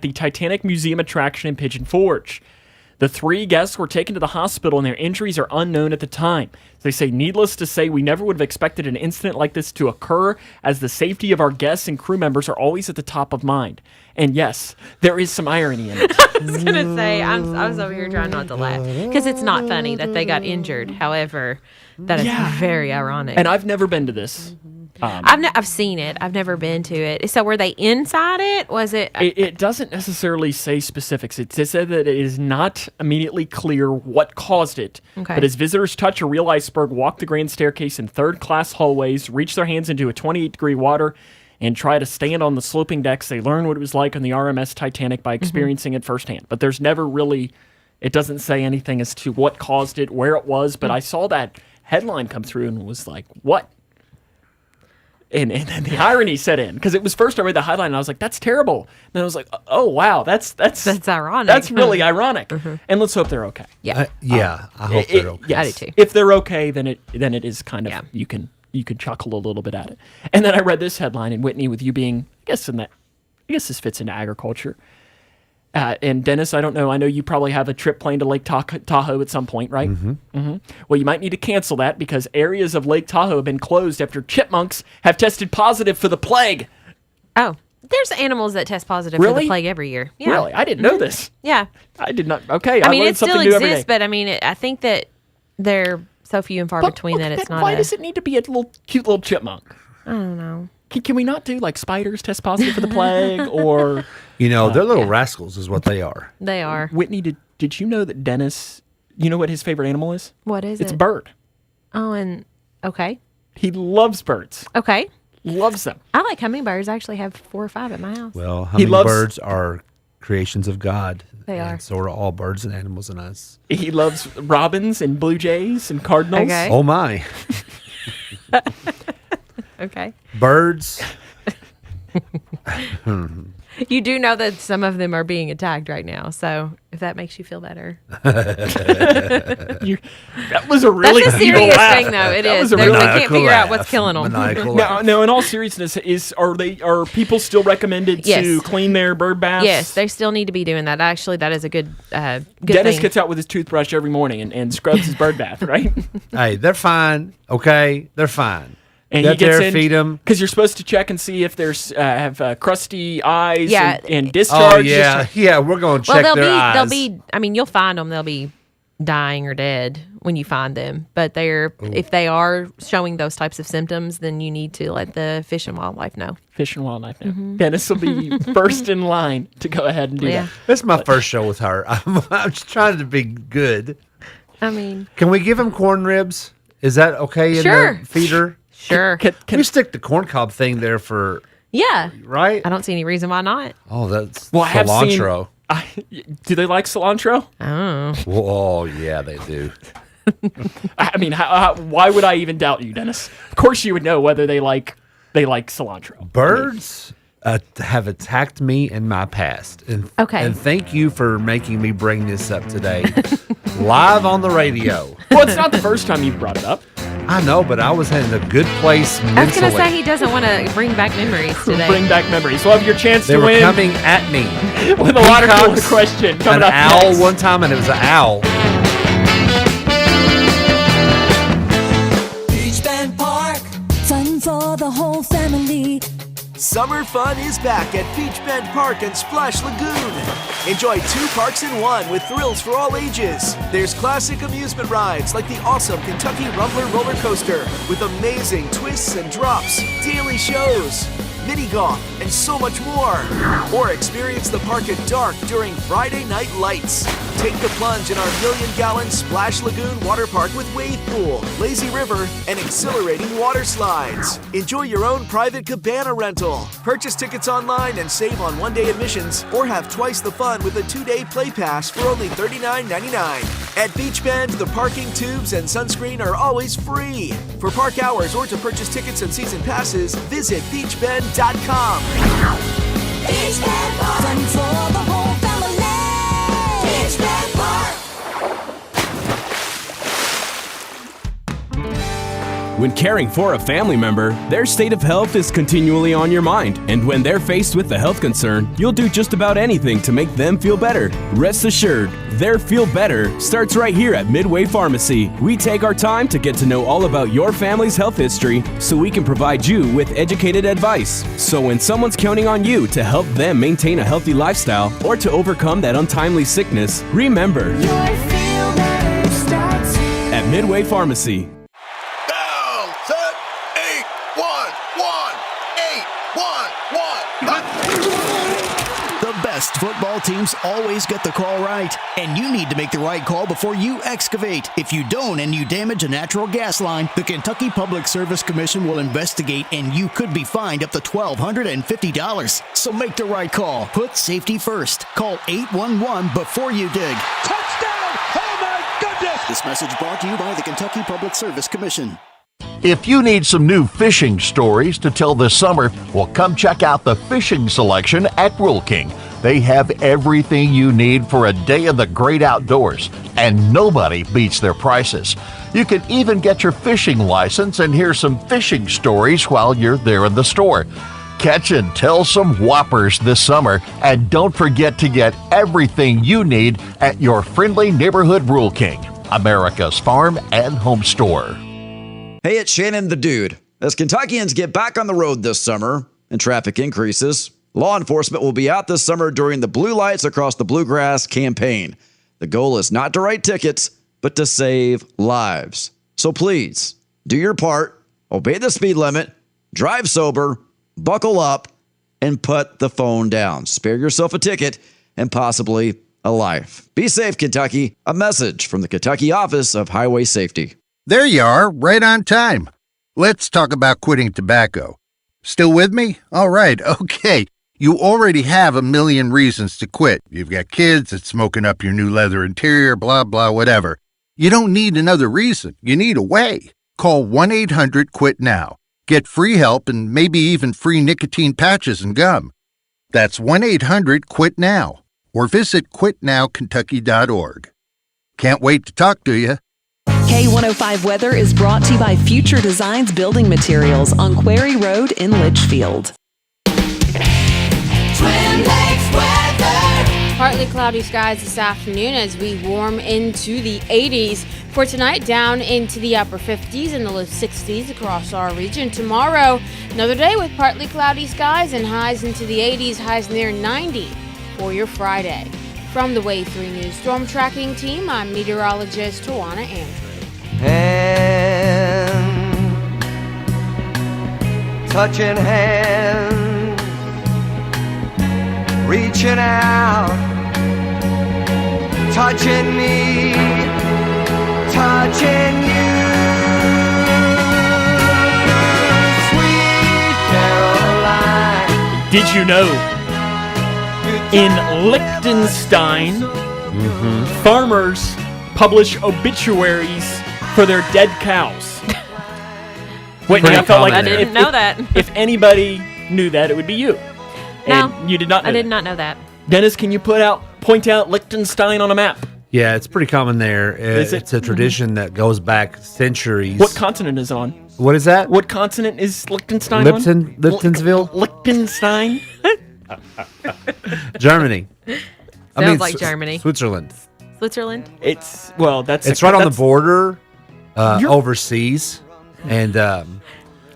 the Titanic Museum attraction in Pigeon Forge. The 3 guests were taken to the hospital and their injuries are unknown at the time. They say, needless to say, we never would have expected an incident like this to occur, as the safety of our guests and crew members are always at the top of mind. And yes, there is some irony in it. I was going to say, I was over here trying not to laugh because it's not funny that they got injured. However, that is very ironic. And I've never been to this. I've seen it. I've never been to it. So were they inside it? Was it? It doesn't necessarily say specifics. It said that it is not immediately clear what caused it. Okay. But as visitors touch a real iceberg, walk the grand staircase in third-class hallways, reach their hands into a 28-degree water, and try to stand on the sloping decks, they learn what it was like on the RMS Titanic by experiencing it firsthand. But there's never really, it doesn't say anything as to what caused it, where it was. But I saw that headline come through and was like, what? And then the irony set in, because it was first I read the headline and I was like, that's terrible. And then I was like, oh wow, that's ironic. That's really ironic. And let's hope they're okay. Yeah. I hope they're okay. Yes. I do too. If they're okay, then it is kind of you can chuckle a little bit at it. And then I read this headline, and Whitney, with you being, I guess this fits into agriculture. And Dennis, I don't know. I know you probably have a trip planned to Lake Tahoe at some point, right? Mm-hmm. Well, you might need to cancel that because areas of Lake Tahoe have been closed after chipmunks have tested positive for the plague. Oh, there's animals that test positive for Really? the plague every year. Yeah. Really? I didn't know this. Yeah. I did not. Okay. I mean, learned it still something new every exists, day. but I mean, I think that they're so few and far between that it's not. Why does it need to be a cute little chipmunk? I don't know. Can we not do like spiders test positive for the plague or? They're little rascals, is what they are. They are. Whitney, did you know that Dennis? You know what his favorite animal is? What is It's it? a bird. Oh, and okay. He loves birds. Okay. Loves them. I like hummingbirds. I actually have 4 or 5 at my house. Well, He loves- hummingbirds are creations of God. They and are. So are all birds and animals and us. He loves robins and blue jays and cardinals. Okay. Oh my. Okay. Birds. You do know that some of them are being attacked right now, so if that makes you feel better. That was a really That's a evil serious laugh. thing, though. It That is. was a They really- can't figure out what's killing them. Maniacal No, laugh. no. In all seriousness, are people still recommended Yes. to clean their bird baths? Yes, they still need to be doing that. Actually, that is a good Dennis thing. gets out with his toothbrush every morning and scrubs his bird bath, right? Hey, they're fine. Okay, they're fine. And Get he gets there, in, feed them. because you're supposed to check and see if there's have crusty eyes Yeah. and discharge. Oh yeah, we're gonna check Well, their eyes. they'll be. I mean, you'll find them. They'll be dying or dead when you find them. But if they are showing those types of symptoms, then you need to let the Fish and Wildlife know. Fish and Wildlife now. Dennis will be first in line to go ahead and do Yeah. that. This is my first show with her. I'm just trying to be good. I mean, Can we give him corn ribs? Is that okay in Sure. the feeder? sure. We stick the corn cob thing there for Yeah. right. I don't see any reason why not. Oh, that's Well, I have seen. cilantro. Do they like cilantro? Oh. Oh yeah, they do. I mean, why would I even doubt you, Dennis? Of course, you would know whether they like they like cilantro. Birds have attacked me in my past. And thank you for making me bring this up today. Live on the radio. Well, it's not the first time you've brought it up. I know, but I was in a good place mentally. I was going to say he doesn't want to bring back memories today. Bring back memories. We'll have your chance they to win. win. They were coming at me. With a water cooler question coming up next. An owl one time, and it was an owl. Beach Bend Park. Fun for the whole family. Summer fun is back at Beach Bend Park and Splash Lagoon. Enjoy 2 parks in 1 with thrills for all ages. There's classic amusement rides like the awesome Kentucky Rumbler roller coaster with amazing twists and drops, daily shows, mini golf, and so much more. Or experience the park at dark during Friday Night Lights. Take the plunge in our 1 million-gallon Splash Lagoon water park with wave pool, lazy river, and exhilarating water slides. Enjoy your own private cabana rental. Purchase tickets online and save on one-day admissions, or have twice the fun with a 2-day play pass for only $39.99. At Beach Bend, the parking, tubes, and sunscreen are always free. For park hours or to purchase tickets and season passes, visit beachbend.com. Beach Bend Park. Fun for the whole family. Beach Bend Park. When caring for a family member, their state of health is continually on your mind. And when they're faced with a health concern, you'll do just about anything to make them feel better. Rest assured, their feel better starts right here at Midway Pharmacy. We take our time to get to know all about your family's health history so we can provide you with educated advice. So when someone's counting on you to help them maintain a healthy lifestyle or to overcome that untimely sickness, remember, Your feel better starts here. at Midway Pharmacy. The best football teams always get the call right, and you need to make the right call before you excavate. If you don't and you damage a natural gas line, the Kentucky Public Service Commission will investigate, and you could be fined up to $1,250. So make the right call. Put safety first. Call 811 before you dig. Touchdown! Oh my goodness! This message brought to you by the Kentucky Public Service Commission. If you need some new fishing stories to tell this summer, well, come check out the fishing selection at Rural King. They have everything you need for a day of the great outdoors, and nobody beats their prices. You can even get your fishing license and hear some fishing stories while you're there in the store. Catch and tell some whoppers this summer, and don't forget to get everything you need at your friendly neighborhood Rural King, America's farm and home store. Hey, it's Shannon the Dude. As Kentuckians get back on the road this summer and traffic increases, law enforcement will be out this summer during the Blue Lights Across the Bluegrass campaign. The goal is not to write tickets, but to save lives. So please, do your part, obey the speed limit, drive sober, buckle up, and put the phone down. Spare yourself a ticket and possibly a life. Be safe, Kentucky. A message from the Kentucky Office of Highway Safety. There you are, right on time. Let's talk about quitting tobacco. Still with me? All right, okay. You already have a million reasons to quit. You've got kids, it's smoking up your new leather interior, blah, blah, whatever. You don't need another reason. You need a way. Call 1-800-QUIT-NOW. Get free help and maybe even free nicotine patches and gum. That's 1-800-QUIT-NOW. Or visit quitnowkentucky.org. Can't wait to talk to you. K105 Weather is brought to you by Future Designs Building Materials on Quarry Road in Litchfield. Twin Lakes weather. Partly cloudy skies this afternoon as we warm into the 80s. For tonight, down into the upper 50s and the low 60s across our region. Tomorrow, another day with partly cloudy skies and highs into the 80s, highs near 90 for your Friday. From the Wave 3 News Storm Tracking Team, I'm meteorologist Tawana Andrews. Hand, touching hands, reaching out, touching me, touching you. Sweet Caroline. Did you know in Liechtenstein, farmers publish obituaries for their dead cows? Whitney, I felt like I didn't know that. If anybody knew that, it would be you. No, And you did not know I did that. not know that. Dennis, can you point out Liechtenstein on a map? Yeah, it's pretty common there. Is it? It's a tradition that goes back centuries. What continent is it on? What is that? What continent is Liechtenstein on? Lichtensville? Liechtenstein? Germany. Sounds like Germany. Switzerland. Switzerland? It's right on the border overseas. And So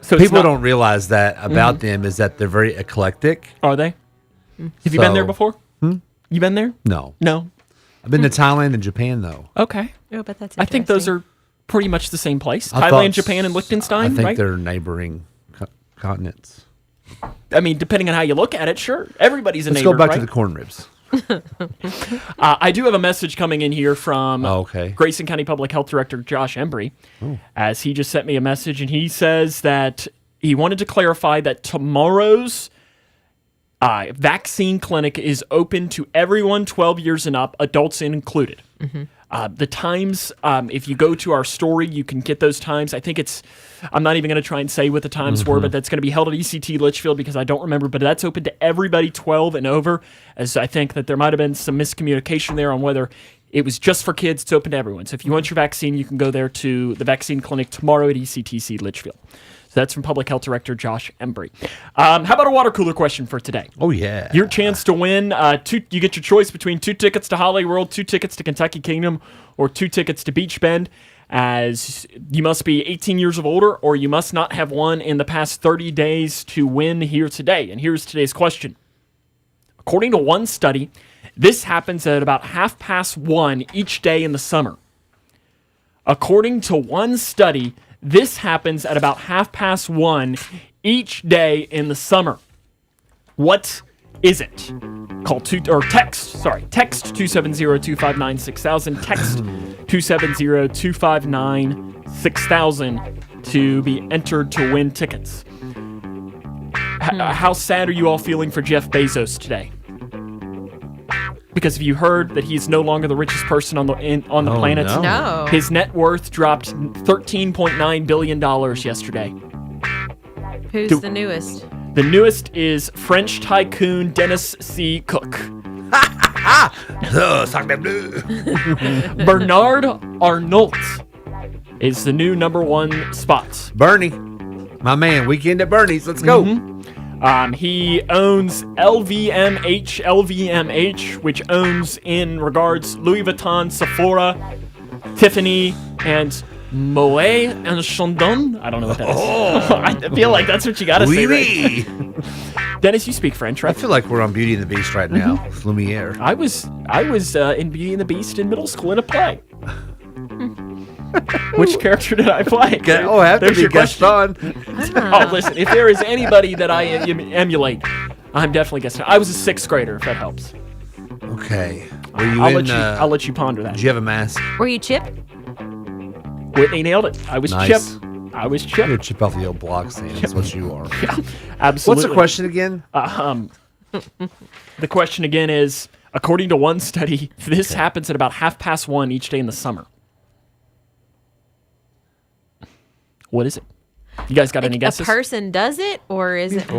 it's people not- don't realize that about Mhm. them is that they're very eclectic. Are they? Have you been there So- before? You been there? No. No. I've been to Thailand and Japan, though. Okay. Oh, but that's I think those are pretty much the same place. I Thailand, thought- Japan, and Liechtenstein, I think right? they're neighboring continents. I mean, depending on how you look at it, sure. Everybody's a Let's neighbor, go back right? to the corn ribs. I do have a message coming in here from okay. Grayson County Public Health Director Josh Embry, Oh. as he just sent me a message, and he says that he wanted to clarify that tomorrow's vaccine clinic is open to everyone 12 years and up, adults included. The times, if you go to our story, you can get those times. I think I'm not even going to try and say what the times were, but that's going to be held at ECT Litchfield because I don't remember, but that's open to everybody 12 and over, as I think that there might have been some miscommunication there on whether it was just for kids. It's open to everyone. So if you want your vaccine, you can go there to the vaccine clinic tomorrow at ECTC Litchfield. So that's from Public Health Director Josh Embry. How about a water cooler question for today? Oh, yeah. Your chance to win. You get your choice between 2 tickets to Holiday World, 2 tickets to Kentucky Kingdom, or 2 tickets to Beach Bend. As you must be 18 years of older, or you must not have won in the past 30 days to win here today. And here's today's question. According to one study, this happens at about 1:30 each day in the summer. According to one study, this happens at about 1:30 each day in the summer. What is it? Text 270-259-6000. Text 270-259-6000 to be entered to win tickets. How sad are you all feeling for Jeff Bezos today? Because have you heard that he's no longer the richest person on the planet? no. No. His net worth dropped $13.9 billion yesterday. Who's the newest? The newest is French tycoon Dennis C. Cook. Bernard Arnault is the new #1 spot. Bernie. My man, weekend at Bernie's. Let's go. He owns LVMH, which owns in regards Louis Vuitton, Sephora, Tiffany, and Moet and Chandon. I don't know what that is. I feel like that's what you got to say, right? Dennis, you speak French, right? I feel like we're on Beauty and the Beast right now with Lumiere. I was in Beauty and the Beast in middle school in a play. Which character did I play? Oh, I have to There's be your question. Gaston. Oh, listen, if there is anybody that I emulate, I'm definitely Gaston. I was a 6th grader, if that helps. Okay. Were you I'll let you ponder that. Did you have a mask? Were you Chip? Whitney nailed it. I was Nice. Chip. I was Chip. You're Chip off the old block stand. That's what you are. Yeah, absolutely. What's the question again? The question again is, according to one study, this happens at about 1:30 each day in the summer. What is it? You guys got any guesses? A person does it, or is it?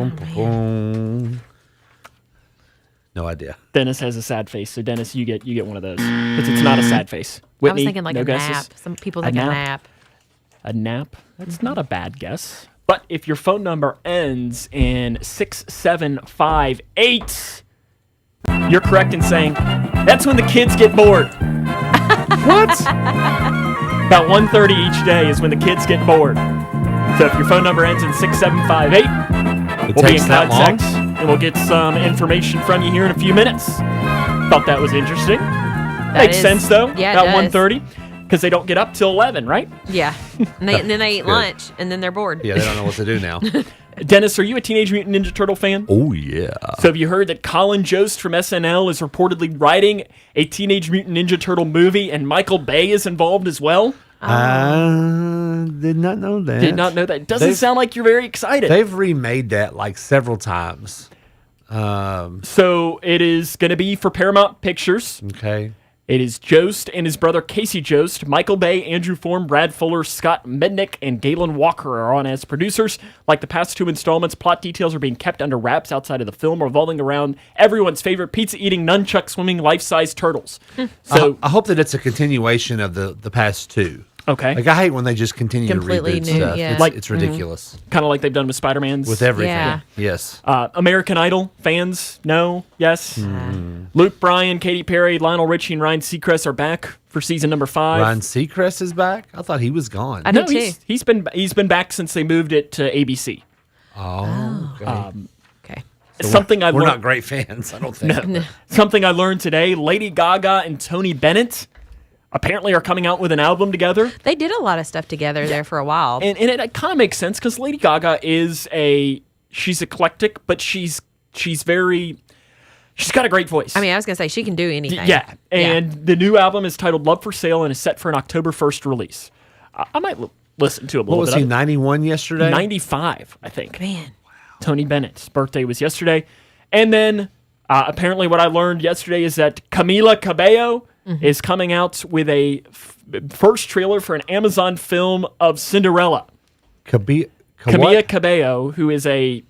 No idea. Dennis has a sad face, so Dennis, you get one of those. It's not a sad face. Whitney, I was thinking like no a guesses? nap. Some people think a nap. A nap? That's not a bad guess. But if your phone number ends in 6758, you're correct in saying that's when the kids get bored. What? About 1:30 each day is when the kids get bored. So if your phone number ends in 6758, we'll be takes in that contact and we'll get some information from you here in a few minutes. Thought that was interesting. Makes sense though. Yeah, it about does. 1:30 because they don't get up till 11, right? Yeah, and then they eat Good. lunch, and then they're bored. Yeah, they don't know what to do now. Dennis, are you a Teenage Mutant Ninja Turtle fan? Oh, yeah. So have you heard that Colin Jost from SNL is reportedly writing a Teenage Mutant Ninja Turtle movie and Michael Bay is involved as well? Did not know that. Did not know that. Doesn't sound like you're very excited. They've remade that like several times. So it is going to be for Paramount Pictures. Okay. It is Jost and his brother Casey Jost, Michael Bay, Andrew Form, Brad Fuller, Scott Mednick, and Galen Walker are on as producers. Like the past 2 installments, plot details are being kept under wraps outside of the film, revolving around everyone's favorite pizza-eating, nunchuck-swimming, life-size turtles. So I hope that it's a continuation of the past 2. Okay. Like, I hate when they just continue Completely to reboot new, stuff. yeah. It's ridiculous. kind of like they've done with Spider-Man's. With everything. Yeah. Yes. American Idol fans, no, yes. Luke Bryan, Katy Perry, Lionel Richie, and Ryan Seacrest are back for season number 5. Ryan Seacrest is back? I thought he was gone. I did too. He's been back since they moved it to ABC. Oh, okay. Okay. So Something I we're learned. not great fans, I don't think. No. Something I learned today: Lady Gaga and Tony Bennett apparently are coming out with an album together. They did a lot of stuff together there for a while. And it kind of makes sense because Lady Gaga she's eclectic, but she's got a great voice. I mean, I was going to say, she can do anything. Yeah. And the new album is titled Love for Sale and is set for an October 1st release. I might listen to it a little What was bit. he, 91 yesterday? 95, I think. Man. Tony Bennett's birthday was yesterday. And then apparently what I learned yesterday is that Camila Cabello is coming out with a first trailer for an Amazon film of Cinderella. Camila Cabello, who is a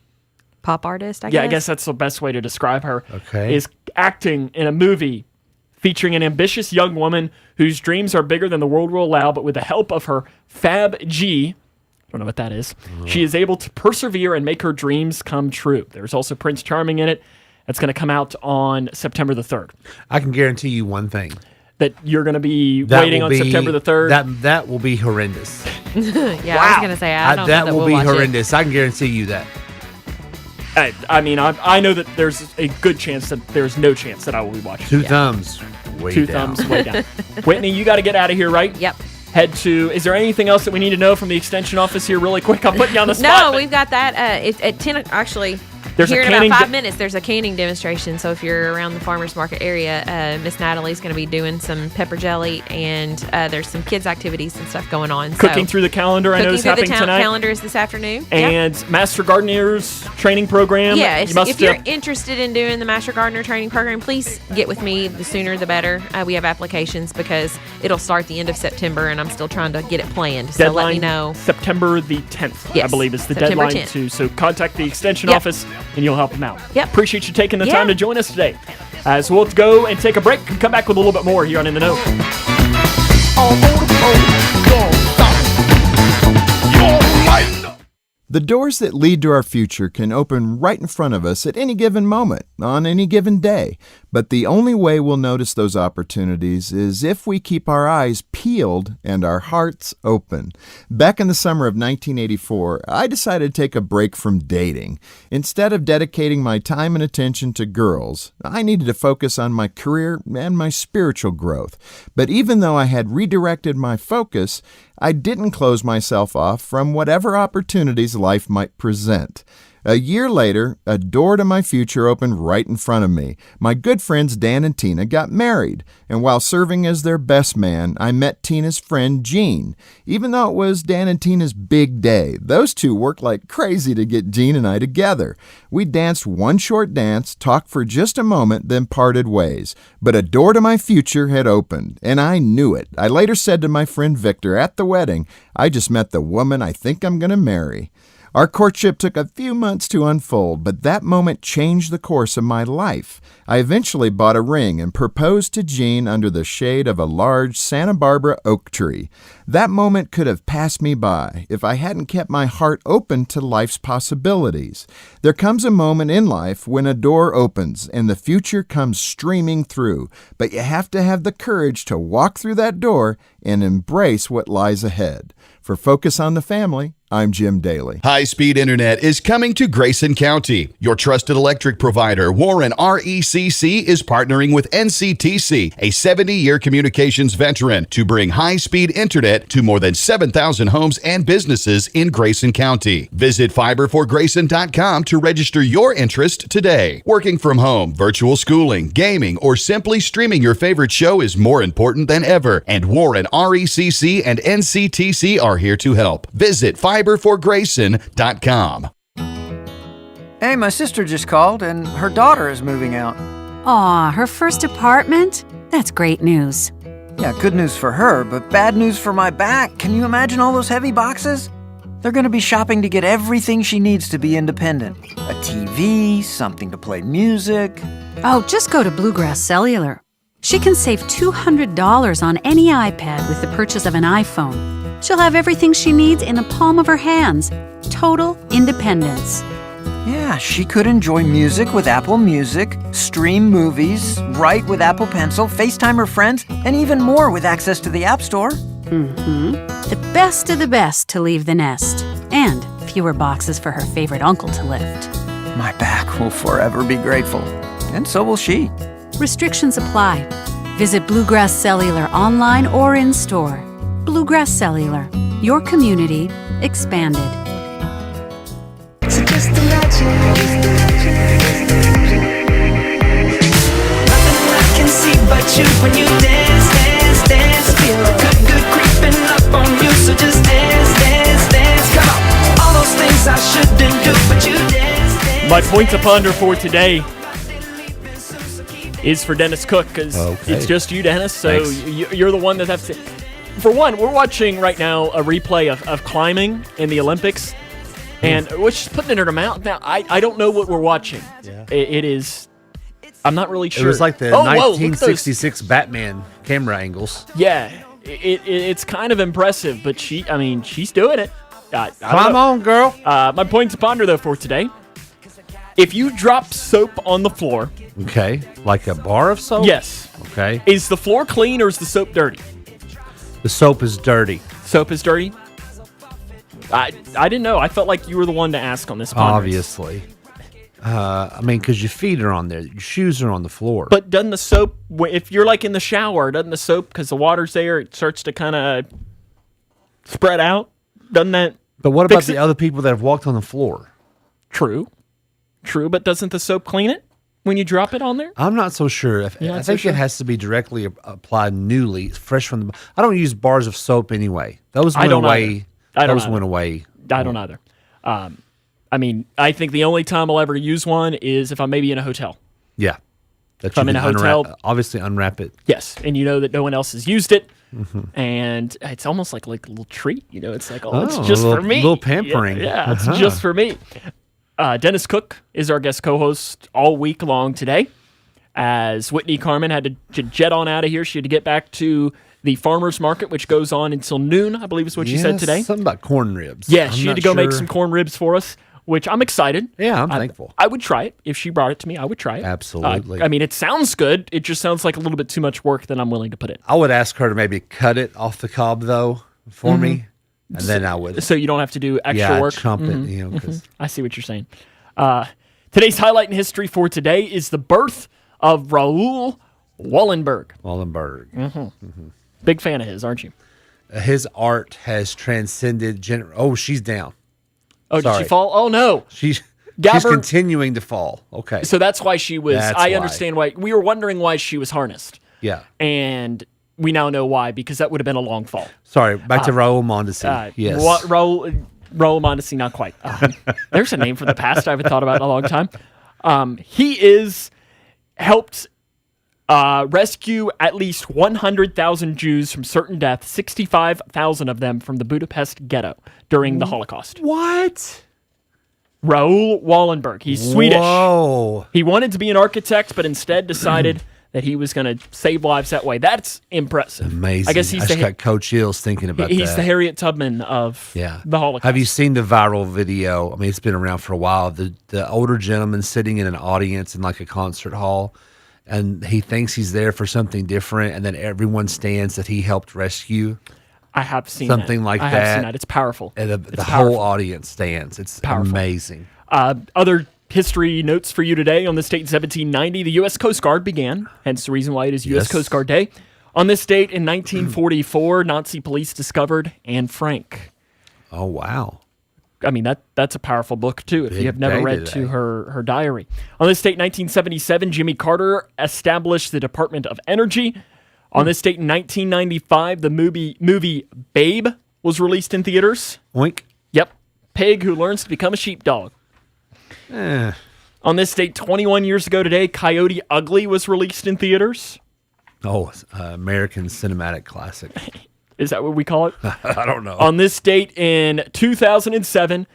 pop artist, I guess. Yeah, I guess that's the best way to describe her. Okay. Is acting in a movie featuring an ambitious young woman whose dreams are bigger than the world will allow, but with the help of her Fab G, I don't know what that is, she is able to persevere and make her dreams come true. There's also Prince Charming in it. That's going to come out on September the 3rd. I can guarantee you one thing. That you're going to be waiting on September the 3rd. That will be horrendous. Yeah, I was going to say, I don't know that that will we'll be watch horrendous. I can guarantee you that. I mean, I know that there's a good chance that there's no chance that I will be watching. Two thumbs way Two down. thumbs way down. Whitney, you got to get out of here, right? Yep. Is there anything else that we need to know from the extension office here really quick? I'm putting you on the spot. No, but we've got that. It's at 10, actually. There's Here a in about canning 5 minutes, there's a canning demonstration. So if you're around the farmers market area, Miss Natalie's going to be doing some pepper jelly, and there's some kids activities and stuff going on. Cooking through the calendar, I know is happening tonight. Calendar is this afternoon. And Master Gardener's training program. Yeah, you must, if you're interested in doing the Master Gardener training program, please get with me. The sooner the better. We have applications because it'll start the end of September, and I'm still trying to get it planned. So let me know. September the 10th, Yes, I believe, is the September deadline 10th. too. So contact the extension Yep. office, and you'll help them out. Yep. Appreciate you taking the Yeah. time to join us today. So we'll go and take a break and come back with a little bit more here on In the Know. The doors that lead to our future can open right in front of us at any given moment, on any given day. But the only way we'll notice those opportunities is if we keep our eyes peeled and our hearts open. Back in the summer of 1984, I decided to take a break from dating. Instead of dedicating my time and attention to girls, I needed to focus on my career and my spiritual growth. But even though I had redirected my focus, I didn't close myself off from whatever opportunities life might present. A year later, a door to my future opened right in front of me. My good friends Dan and Tina got married, and while serving as their best man, I met Tina's friend Jean. Even though it was Dan and Tina's big day, those two worked like crazy to get Jean and I together. We danced one short dance, talked for just a moment, then parted ways. But a door to my future had opened, and I knew it. I later said to my friend Victor at the wedding, "I just met the woman I think I'm going to marry." Our courtship took a few months to unfold, but that moment changed the course of my life. I eventually bought a ring and proposed to Jean under the shade of a large Santa Barbara oak tree. That moment could have passed me by if I hadn't kept my heart open to life's possibilities. There comes a moment in life when a door opens and the future comes streaming through, but you have to have the courage to walk through that door and embrace what lies ahead. For Focus on the Family, I'm Jim Daly. High-speed internet is coming to Grayson County. Your trusted electric provider, Warren RECC, is partnering with NCTC, a 70-year communications veteran, to bring high-speed internet to more than 7,000 homes and businesses in Grayson County. Visit fiberforgrayson.com to register your interest today. Working from home, virtual schooling, gaming, or simply streaming your favorite show is more important than ever, and Warren RECC and NCTC are here to help. Visit fiberforgrayson.com. Hey, my sister just called, and her daughter is moving out. Aw, her first apartment? That's great news. Yeah, good news for her, but bad news for my back. Can you imagine all those heavy boxes? They're going to be shopping to get everything she needs to be independent. A TV, something to play music. Oh, just go to Bluegrass Cellular. She can save $200 on any iPad with the purchase of an iPhone. She'll have everything she needs in the palm of her hands. Total independence. Yeah, she could enjoy music with Apple Music, stream movies, write with Apple Pencil, FaceTime her friends, and even more with access to the App Store. Mm-hmm. The best of the best to leave the nest. And fewer boxes for her favorite uncle to lift. My back will forever be grateful. And so will she. Restrictions apply. Visit Bluegrass Cellular online or in store. Bluegrass Cellular. Your community expanded. So just imagine. Nothing I can see but you when you dance, dance, dance. Feel good creeping up on you. So just dance, dance, dance. Come on. All those things I shouldn't do, but you dance, dance. My point to ponder for today is for Dennis Cook, because it's just you, Dennis. So you're the one that has to. For one, we're watching right now a replay of climbing in the Olympics. And which is putting it in her mouth. Now, I don't know what we're watching. Yeah. It is. I'm not really sure. It was like the 1966 Batman camera angles. Yeah, it's kind of impressive, but she's doing it. Come on, girl. My point to ponder, though, for today. If you drop soap on the floor. Okay, like a bar of soap? Yes. Okay. Is the floor clean or is the soap dirty? The soap is dirty. Soap is dirty? I didn't know. I felt like you were the one to ask on this podcast. Obviously. Because your feet are on there. Your shoes are on the floor. But doesn't the soap, if you're like in the shower, doesn't the soap, because the water's there, it starts to kind of spread out? Doesn't that But what about the other people that have walked on the floor? True, but doesn't the soap clean it when you drop it on there? I'm not so sure. I think it has to be directly applied newly, fresh from the... I don't use bars of soap anyway. Those went away... Those went away. I don't either. I think the only time I'll ever use one is if I'm maybe in a hotel. Yeah. If I'm in a hotel. Obviously unwrap it. Yes, and you know that no one else has used it. Mm-hmm. And it's almost like a little treat. It's like, it's just for me. A little pampering. Yeah, it's just for me. Dennis Cook is our guest co-host all week long today. As Whitney Carmen had to jet on out of here. She had to get back to the farmer's market, which goes on until noon, I believe is what she said today. Something about corn ribs. Yeah, she had to go make some corn ribs for us, which I'm excited. Yeah, I'm thankful. I would try it. If she brought it to me, I would try it. Absolutely. It sounds good. It just sounds like a little bit too much work than I'm willing to put in. I would ask her to maybe cut it off the cob, though, for me, and then I would. So you don't have to do extra work? Chump it, I see what you're saying. Today's highlight in history for today is the birth of Raoul Wallenberg. Big fan of his, aren't you? His art has transcended... she's down. Oh, Sorry. Did she fall? Oh, no. She's continuing to fall. Okay. So that's why she was... I understand why. We were wondering why she was harnessed. Yeah. And we now know why, because that would have been a long fall. Sorry, back to Raoul Mondesi. Yes. Raoul Mondesi, not quite. There's a name from the past I haven't thought about in a long time. He is helped... rescue at least 100,000 Jews from certain death, 65,000 of them from the Budapest ghetto during the Holocaust. What? Raoul Wallenberg. He's Swedish. Whoa. He wanted to be an architect, but instead decided that he was going to save lives that way. That's impressive. Amazing. I guess he's got Coach Hills thinking about that. He's the Harriet Tubman of the Holocaust. Have you seen the viral video? It's been around for a while. The older gentleman sitting in an audience in like a concert hall, and he thinks he's there for something different, and then everyone stands that he helped rescue. I have seen something like that. I have seen that. It's powerful. And the whole audience stands. It's powerful. Amazing. Other history notes for you today. On this date in 1790, the U.S. Coast Guard began, hence the reason why it is U.S. Coast Guard Day. On this date in 1944, Nazi police discovered Anne Frank. Oh, wow. That's a powerful book, too, if you have never read to her diary. On this date, 1977, Jimmy Carter established the Department of Energy. On this date, in 1995, the movie Babe was released in theaters. Oink. Yep. Pig who learns to become a sheepdog. On this date, 21 years ago today, Coyote Ugly was released in theaters. American Cinematic Classic. Is that what we call it? I don't know. On this date in 2007,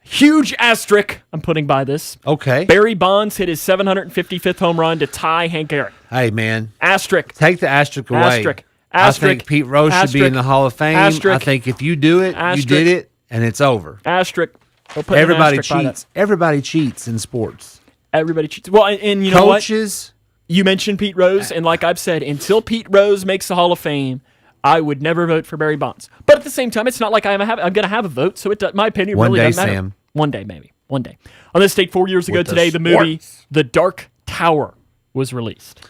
huge asterisk I'm putting by this. Okay. Barry Bonds hit his 755th home run to tie Hank Aaron. Hey, man. Asterisk. Take the asterisk away. Asterisk. I think Pete Rose should be in the Hall of Fame. Asterisk. I think if you do it, you did it, and it's over. Asterisk. We'll put an Everybody asterisk by that. cheats. Everybody cheats in sports. Everybody cheats. Well, and you know what? Coaches. You mentioned Pete Rose, and like I've said, until Pete Rose makes the Hall of Fame, I would never vote for Barry Bonds. But at the same time, it's not like I'm going to have a vote, so my opinion One really day, doesn't matter. Sam. One day, maybe. One day. On this date 4 years ago With the today, the movie sports. The Dark Tower was released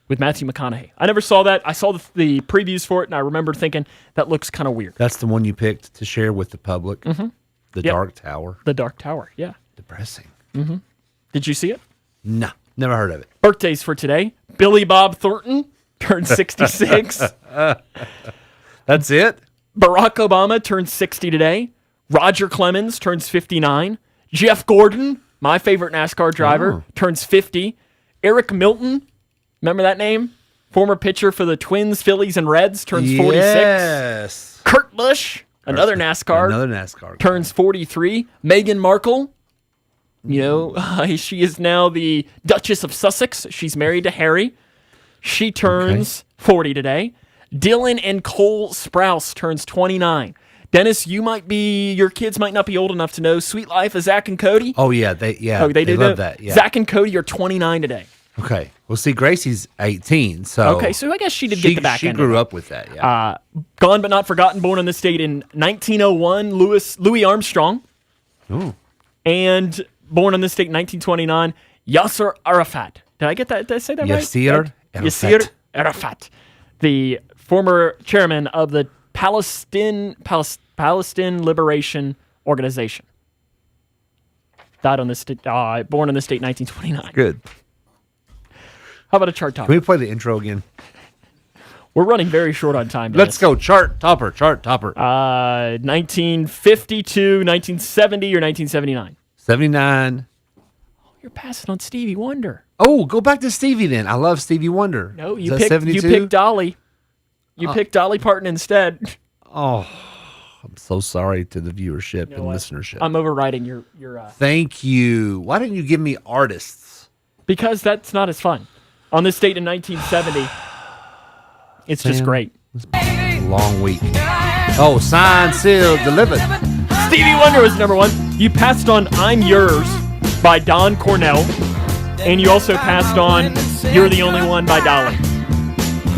with Matthew McConaughey. I never saw that. I saw the previews for it, and I remember thinking, that looks kind of weird. That's the one you picked to share with the public. Mm-hmm. The Yep. Dark Tower. The Dark Tower, yeah. Depressing. Mm-hmm. Did you see it? No, never heard of it. Birthdays for today. Billy Bob Thornton turned 66. That's it? Barack Obama turns 60 today. Roger Clemens turns 59. Jeff Gordon, my favorite NASCAR driver, turns 50. Eric Milton, remember that name? Former pitcher for the Twins, Phillies, and Reds, turns 46. Yes. Kurt Busch, another NASCAR, turns 43. Meghan Markle, you know, she is now the Duchess of Sussex. She's married to Harry. She turns 40 today. Dylan and Cole Sprouse turns 29. Dennis, your kids might not be old enough to know Sweet Life of Zach and Cody. Oh, yeah. They do love that. Yeah. Zach and Cody are 29 today. Okay. Well, see, Gracie's 18, so... Okay, so I guess she did get the back end. She grew up with that, yeah. Gone but not forgotten, born on this date in 1901, Louis Armstrong. Ooh. And born on this date in 1929, Yasser Arafat. Did I get that? Did I say that right? Yasser Arafat. Yasser Arafat, the former chairman of the Palestine Liberation Organization. Died on this born on this date, 1929. Good. How about a chart topper? Can we play the intro again? We're running very short on time. Let's go. Chart topper. 1952, 1970, or 1979? 79. You're passing on Stevie Wonder. Oh, go back to Stevie then. I love Stevie Wonder. No, Is you that picked 72? you picked Dolly. You picked Dolly Parton instead. Oh, I'm so sorry to the viewership and listenership. I'm overriding your Thank you. Why didn't you give me artists? because that's not as fun. On this date in 1970, it's just Sam, great. Long week. Oh, signed, sealed, delivered. Stevie Wonder was number one. You passed on I'm Yours by Don Cornell. And you also passed on You're the Only One by Dolly.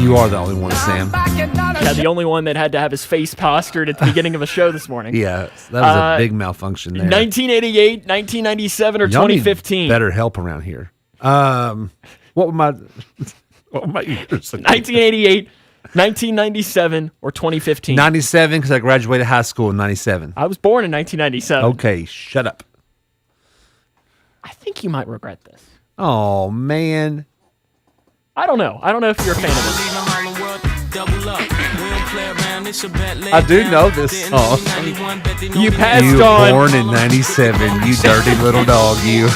You are the only one, Sam. Yeah, the only one that had to have his face postured at the beginning of a show this morning. Yeah, that was a big malfunction there. 1988, 1997, or Y'all need 2015. better help around here. What were my years? 1988, 1997, or 2015. 97, because I graduated high school in 97. I was born in 1997. Okay, shut up. I think you might regret this. Oh, man. I don't know. I don't know if you're a fan of this. I do know this song. You passed You were on. born in 97, you dirty little dog, you.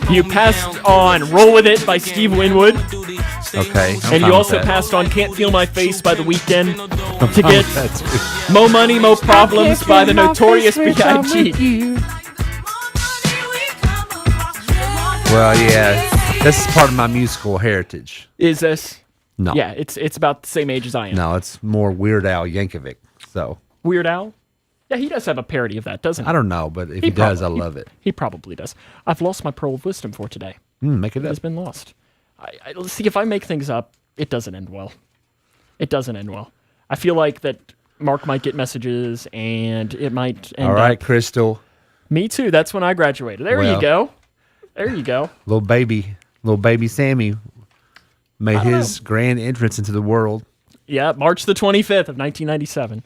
You passed on Roll With It by Steve Winwood. Okay. I'm And fine you with also that. passed on Can't Feel My Face by The Weeknd I'm to fine get with that, too. Mo Money, Mo Problems by the Notorious B.I.G. Well, yeah. This is part of my musical heritage. Is this? No. Yeah, it's about the same age as I am. No, it's more Weird Al Yankovic. So Weird Al? Yeah, he does have a parody of that, doesn't he? I don't know, but if he does, I probably- love it. He probably does. I've lost my pearl of wisdom for today. Make it It up. has been lost. Let's see, if I make things up, it doesn't end well. It doesn't end well. I feel like that Mark might get messages and it might end All right, up. Crystal. Me too. That's when I graduated. There you Well. go. There you go. Little baby Sammy made his grand entrance into the world. Yeah, March the 25th of 1997.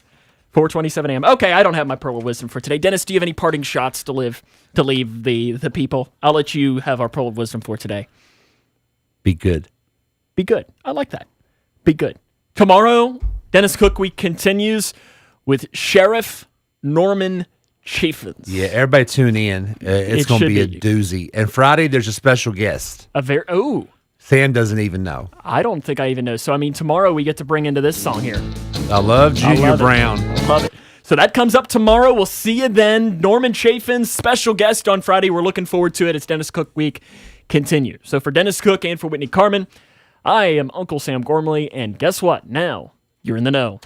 4:27 a.m. Okay, I don't have my pearl of wisdom for today. Dennis, do you have any parting shots to leave the people? I'll let you have our pearl of wisdom for today. Be good. Be good. I like that. Be good. Tomorrow, Dennis Cook Week continues with Sheriff Norman Chaffins. Yeah, everybody tune in. It's It going to should be a be. doozy. And Friday, there's a special guest. A very Sam doesn't even know. I don't think I even know. So, I mean, tomorrow we get to bring into this song here. I love Junior Brown. I love it. So that comes up tomorrow. We'll see you then. Norman Chafin, special guest on Friday. We're looking forward to it. It's Dennis Cook Week. Continue. So for Dennis Cook and for Whitney Carmen, I am Uncle Sam Gormley. And guess what? Now you're in the know.